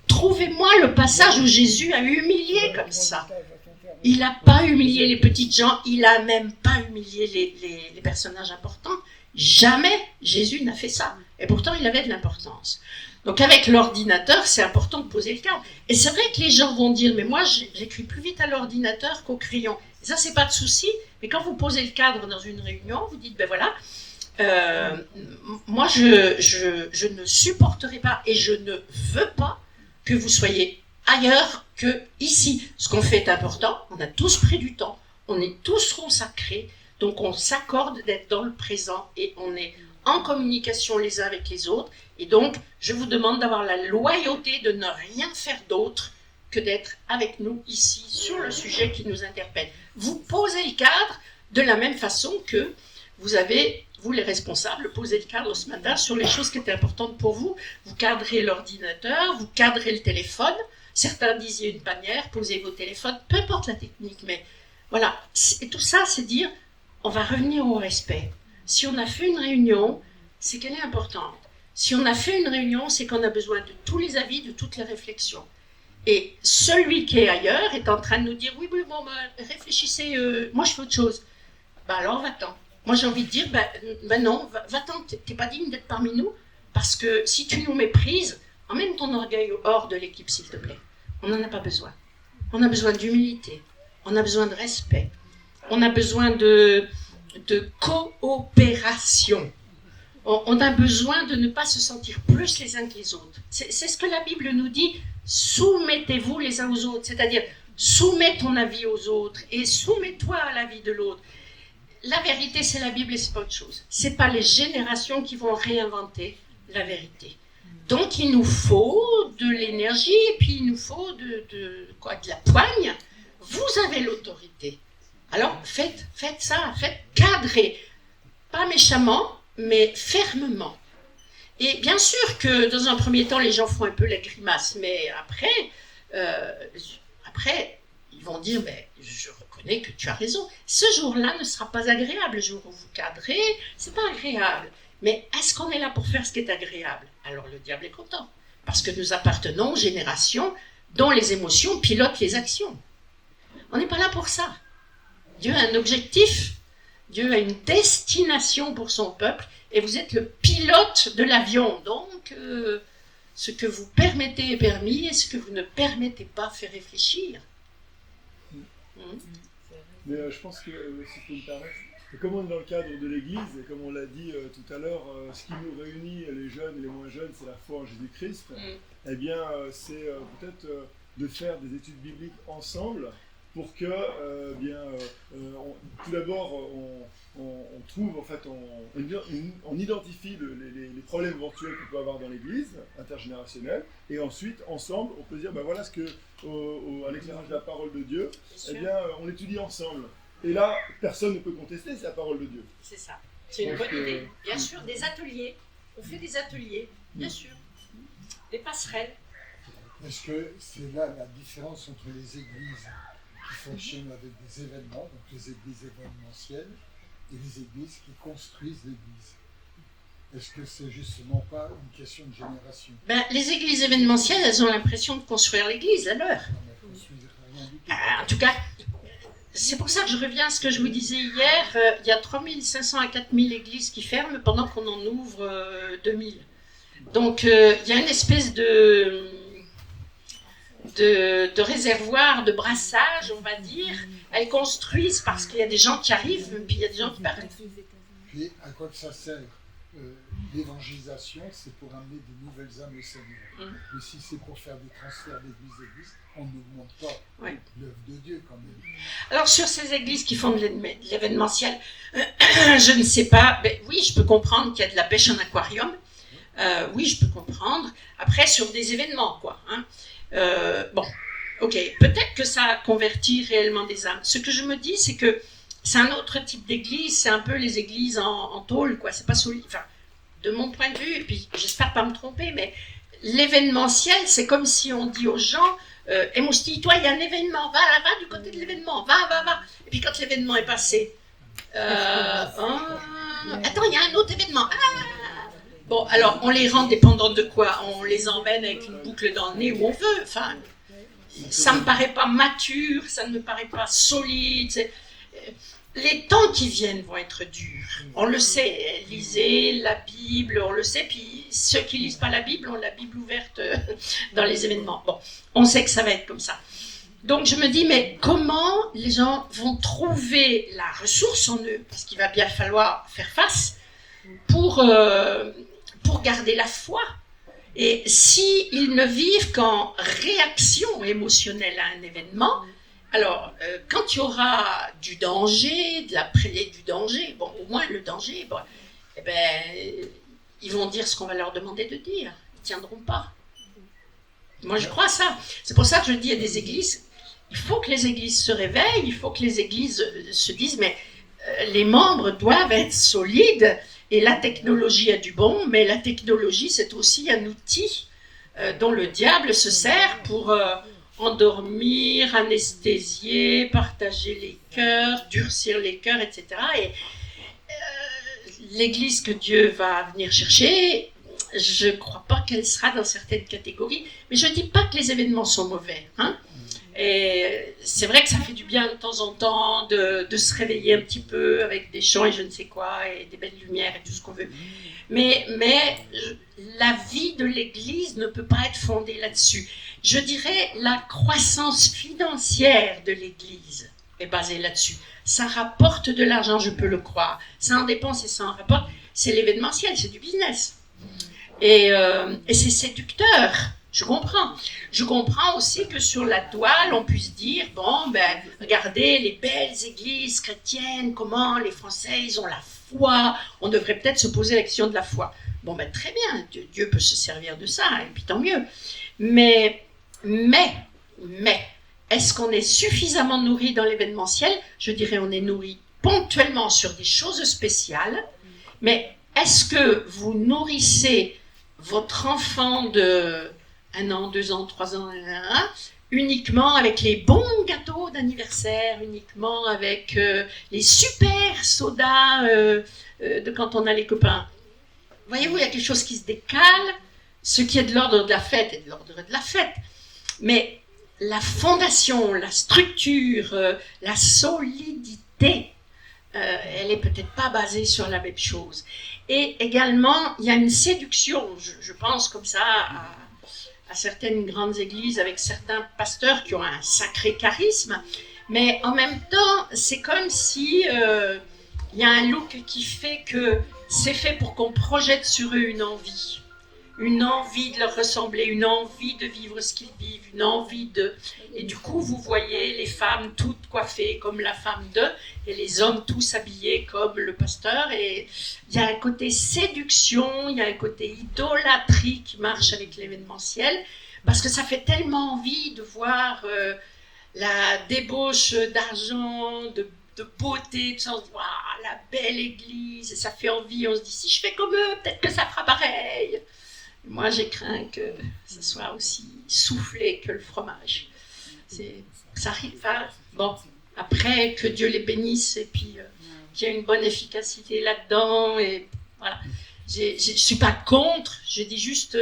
Trouvez-moi le passage où Jésus a humilié comme ça. Il n'a pas humilié les petites gens, il n'a même pas humilié les personnages importants. Jamais Jésus n'a fait ça. Et pourtant, il avait de l'importance. Donc avec l'ordinateur, c'est important de poser le cadre. Et c'est vrai que les gens vont dire, mais moi, j'écris plus vite à l'ordinateur qu'au crayon. Et ça, c'est pas de souci. Mais quand vous posez le cadre dans une réunion, vous dites, ben voilà, moi, je ne supporterai pas et je ne veux pas que vous soyez ailleurs que ici. Ce qu'on fait est important, on a tous pris du temps, on est tous consacrés, donc on s'accorde d'être dans le présent et on est en communication les uns avec les autres. Et donc, je vous demande d'avoir la loyauté de ne rien faire d'autre que d'être avec nous ici sur le sujet qui nous interpelle. Vous posez le cadre de la même façon que vous avez, vous les responsables, posé le cadre ce matin sur les choses qui étaient importantes pour vous. Vous cadrez l'ordinateur, vous cadrez le téléphone. Certains disaient une panière, posez vos téléphones, peu importe la technique, mais voilà. Et tout ça, c'est dire, on va revenir au respect. Si on a fait une réunion, c'est qu'elle est importante. Si on a fait une réunion, c'est qu'on a besoin de tous les avis, de toutes les réflexions. Et celui qui est ailleurs est en train de nous dire, oui, bon, réfléchissez, moi je fais autre chose. Alors va-t'en. Moi j'ai envie de dire, non, va-t'en, t'es pas digne d'être parmi nous, parce que si tu nous méprises, emmène ton orgueil hors de l'équipe, s'il te plaît. On n'en a pas besoin. On a besoin d'humilité, on a besoin de respect, on a besoin de coopération. On a besoin de ne pas se sentir plus les uns que les autres. C'est ce que la Bible nous dit, soumettez-vous les uns aux autres, c'est-à-dire soumets ton avis aux autres et soumets-toi à l'avis de l'autre. La vérité, c'est la Bible et c'est pas autre chose. C'est pas les générations qui vont réinventer la vérité. Donc il nous faut de l'énergie et puis il nous faut de la poigne. Vous avez l'autorité. Alors faites ça, faites cadrer, pas méchamment, mais fermement. Et bien sûr que dans un premier temps, les gens font un peu la grimace, mais après ils vont dire, je reconnais que tu as raison. Ce jour-là ne sera pas agréable, le jour où vous cadrez, c'est pas agréable. Mais est-ce qu'on est là pour faire ce qui est agréable? Alors le diable est content, parce que nous appartenons aux générations dont les émotions pilotent les actions. On n'est pas là pour ça. Dieu a un objectif, Dieu a une destination pour son peuple, et vous êtes le pilote de l'avion. Donc, ce que vous permettez est permis, et ce que vous ne permettez pas fait réfléchir. Mais je pense que, si je peux me permettre, comme on est dans le cadre de l'Église, et comme on l'a dit tout à l'heure, ce qui nous réunit, les jeunes et les moins jeunes, c'est la foi en Jésus-Christ. Eh bien, c'est peut-être de faire des études bibliques ensemble, pour que, tout d'abord, on trouve, en fait, on identifie les problèmes éventuels qu'on peut avoir dans l'Église intergénérationnelle, et ensuite, ensemble, on peut dire, voilà ce que, à l'éclairage de la parole de Dieu, eh bien, on étudie ensemble. Et là, personne ne peut contester, c'est la parole de Dieu. C'est ça. C'est une bonne idée. Bien sûr, des ateliers. On fait des ateliers, bien sûr. Des passerelles. Est-ce que c'est là la différence entre les églises qui fonctionnent avec des événements, donc les églises événementielles, et les églises qui construisent l'église? Est-ce que c'est justement pas une question de génération? Les églises événementielles, elles ont l'impression de construire l'église à l'heure. En tout cas, c'est pour ça que je reviens à ce que je vous disais hier. Il y a 3500 à 4000 églises qui ferment pendant qu'on en ouvre 2000. Donc, il y a une espèce de réservoir, de brassage, on va dire. Elles construisent parce qu'il y a des gens qui arrivent, puis il y a des gens qui partent. Puis, à quoi que ça sert? L'évangélisation, c'est pour amener de nouvelles âmes au Seigneur. Mais si c'est pour faire des transferts d'église, on n'augmente pas l'œuvre de Dieu quand même. Alors sur ces églises qui font de l'événementiel, je ne sais pas, oui, je peux comprendre qu'il y a de la pêche en aquarium, oui, je peux comprendre. Après, sur des événements, quoi. Ok, peut-être que ça convertit réellement des âmes. Ce que je me dis, c'est que c'est un autre type d'église, c'est un peu les églises en tôle, quoi. C'est pas solide. Enfin, de mon point de vue, et puis j'espère pas me tromper, mais l'événementiel, c'est comme si on dit aux gens, Mousti, toi, il y a un événement, va du côté de l'événement, va. Et puis quand l'événement est passé, attends, il y a un autre événement. Bon, alors, on les rend dépendants de quoi? On les emmène avec une boucle dans le nez où on veut. Enfin, ça ne me paraît pas mature, ça ne me paraît pas solide. Les temps qui viennent vont être durs. On le sait, lisez la Bible, on le sait, puis ceux qui ne lisent pas la Bible ont la Bible ouverte dans les événements. Bon, on sait que ça va être comme ça. Donc je me dis, mais comment les gens vont trouver la ressource en eux, parce qu'il va bien falloir faire face, pour garder la foi. Et s'ils ne vivent qu'en réaction émotionnelle à un événement, alors quand il y aura du danger, du danger, bon, au moins le danger, bon, eh ben, ils vont dire ce qu'on va leur demander de dire. Ils ne tiendront pas. Moi, je crois à ça. C'est pour ça que je dis à des églises, il faut que les églises se réveillent, il faut que les églises se disent, mais les membres doivent être solides, et la technologie a du bon, mais la technologie, c'est aussi un outil dont le diable se sert pour endormir, anesthésier, partager les cœurs, durcir les cœurs, etc. Et l'église que Dieu va venir chercher, je ne crois pas qu'elle sera dans certaines catégories, mais je ne dis pas que les événements sont mauvais, hein. Et c'est vrai que ça fait du bien de temps en temps de se réveiller un petit peu avec des chants et je ne sais quoi, et des belles lumières et tout ce qu'on veut. Mais la vie de l'Église ne peut pas être fondée là-dessus. Je dirais la croissance financière de l'Église est basée là-dessus. Ça rapporte de l'argent, je peux le croire. Ça en dépense et ça en rapporte. C'est l'événementiel, c'est du business. Et c'est séducteur. Je comprends. Je comprends aussi que sur la toile, on puisse dire, bon, ben, regardez les belles églises chrétiennes, comment les Français, ils ont la foi. On devrait peut-être se poser la question de la foi. Bon, ben, très bien, Dieu peut se servir de ça, et puis tant mieux. Mais, est-ce qu'on est suffisamment nourri dans l'événementiel? Je dirais, on est nourri ponctuellement sur des choses spéciales, mais est-ce que vous nourrissez votre enfant de 1 an, 2 ans, 3 ans, uniquement avec les bons gâteaux d'anniversaire, uniquement avec les super sodas de quand on a les copains? Voyez-vous, il y a quelque chose qui se décale. Ce qui est de l'ordre de la fête est de l'ordre de la fête. Mais la fondation, la structure, la solidité, elle n'est peut-être pas basée sur la même chose. Et également, il y a une séduction, je pense comme ça, à certaines grandes églises avec certains pasteurs qui ont un sacré charisme, mais en même temps, c'est comme si il y a un look qui fait que c'est fait pour qu'on projette sur eux une envie de leur ressembler, une envie de vivre ce qu'ils vivent, une envie de... Et du coup, vous voyez les femmes toutes coiffées comme la femme d'eux, et les hommes tous habillés comme le pasteur, et il y a un côté séduction, il y a un côté idolâtrie qui marche avec l'événementiel, parce que ça fait tellement envie de voir la débauche d'argent, de beauté, tout ça, on se dit, waouh, la belle église, et ça fait envie, on se dit, si je fais comme eux, peut-être que ça fera pareil. Moi, j'ai craint que ce soit aussi soufflé que le fromage. Ça arrive. Enfin, bon, après, que Dieu les bénisse et puis qu'il y ait une bonne efficacité là-dedans. Et voilà. Je ne suis pas contre, je dis juste,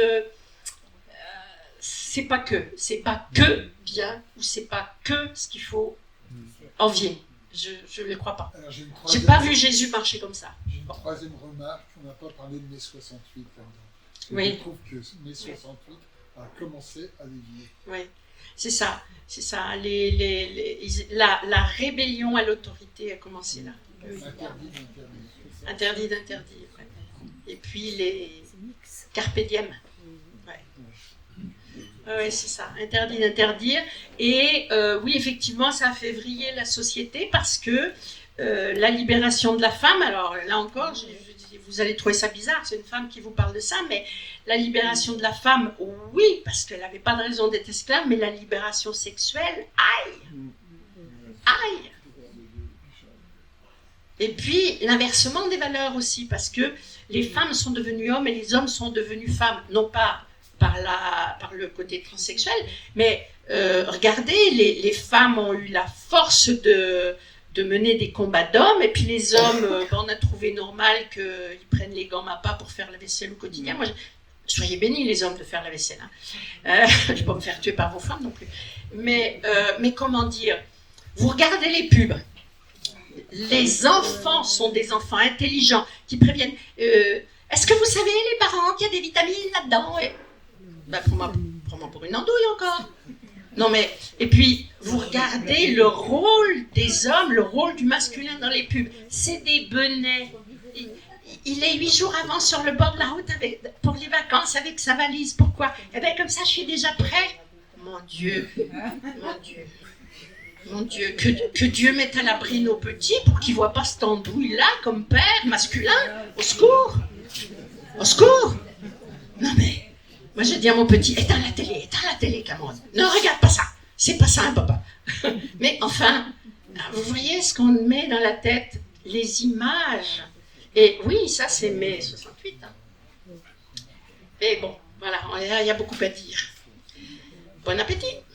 c'est pas que bien ou c'est pas que ce qu'il faut envier. Je ne le crois pas. J'ai pas vu Jésus marcher comme ça. J'ai une troisième remarque, on n'a pas parlé de mai 68 là-dedans. Oui. Je trouve que mai 68 a commencé à dévier. Oui, c'est ça. La rébellion à l'autorité a commencé là. Interdit d'interdire. Ouais. Et puis les carpe diem. Oui, c'est ça. Interdit d'interdire. Et oui, effectivement, ça a fait vriller la société parce que la libération de la femme, alors là encore, vous allez trouver ça bizarre, c'est une femme qui vous parle de ça, mais la libération de la femme, oui, parce qu'elle n'avait pas de raison d'être esclave, mais la libération sexuelle, aïe. Et puis l'inversement des valeurs aussi, parce que les femmes sont devenues hommes et les hommes sont devenus femmes, non pas par le côté transsexuel, mais regardez, les femmes ont eu la force de mener des combats d'hommes, et puis les hommes, on a trouvé normal qu'ils prennent les gants MAPA pour faire la vaisselle au quotidien. Moi, soyez bénis les hommes de faire la vaisselle. Hein. Je ne vais pas me faire tuer par vos femmes non plus. Mais comment dire, vous regardez les pubs, les enfants sont des enfants intelligents qui préviennent. Est-ce que vous savez, les parents, qu'il y a des vitamines là-dedans? Ben, prends-moi pour une andouille encore. Non mais, et puis, vous regardez le rôle des hommes, le rôle du masculin dans les pubs. C'est des benets. il est 8 jours avant sur le bord de la route pour les vacances avec sa valise. Pourquoi? Eh bien, comme ça, je suis déjà prêt. Mon Dieu, mon Dieu, mon Dieu, que Dieu mette à l'abri nos petits pour qu'ils ne voient pas cette andouille-là comme père masculin. Au secours! Au secours! Non mais, moi je dis à mon petit, éteins la télé, Cameron. Ne regarde pas ça. C'est pas ça, un papa. Mais enfin, vous voyez ce qu'on met dans la tête? Les images. Et oui, ça c'est mai 68. Hein. Mais bon, voilà, il y a beaucoup à dire. Bon appétit!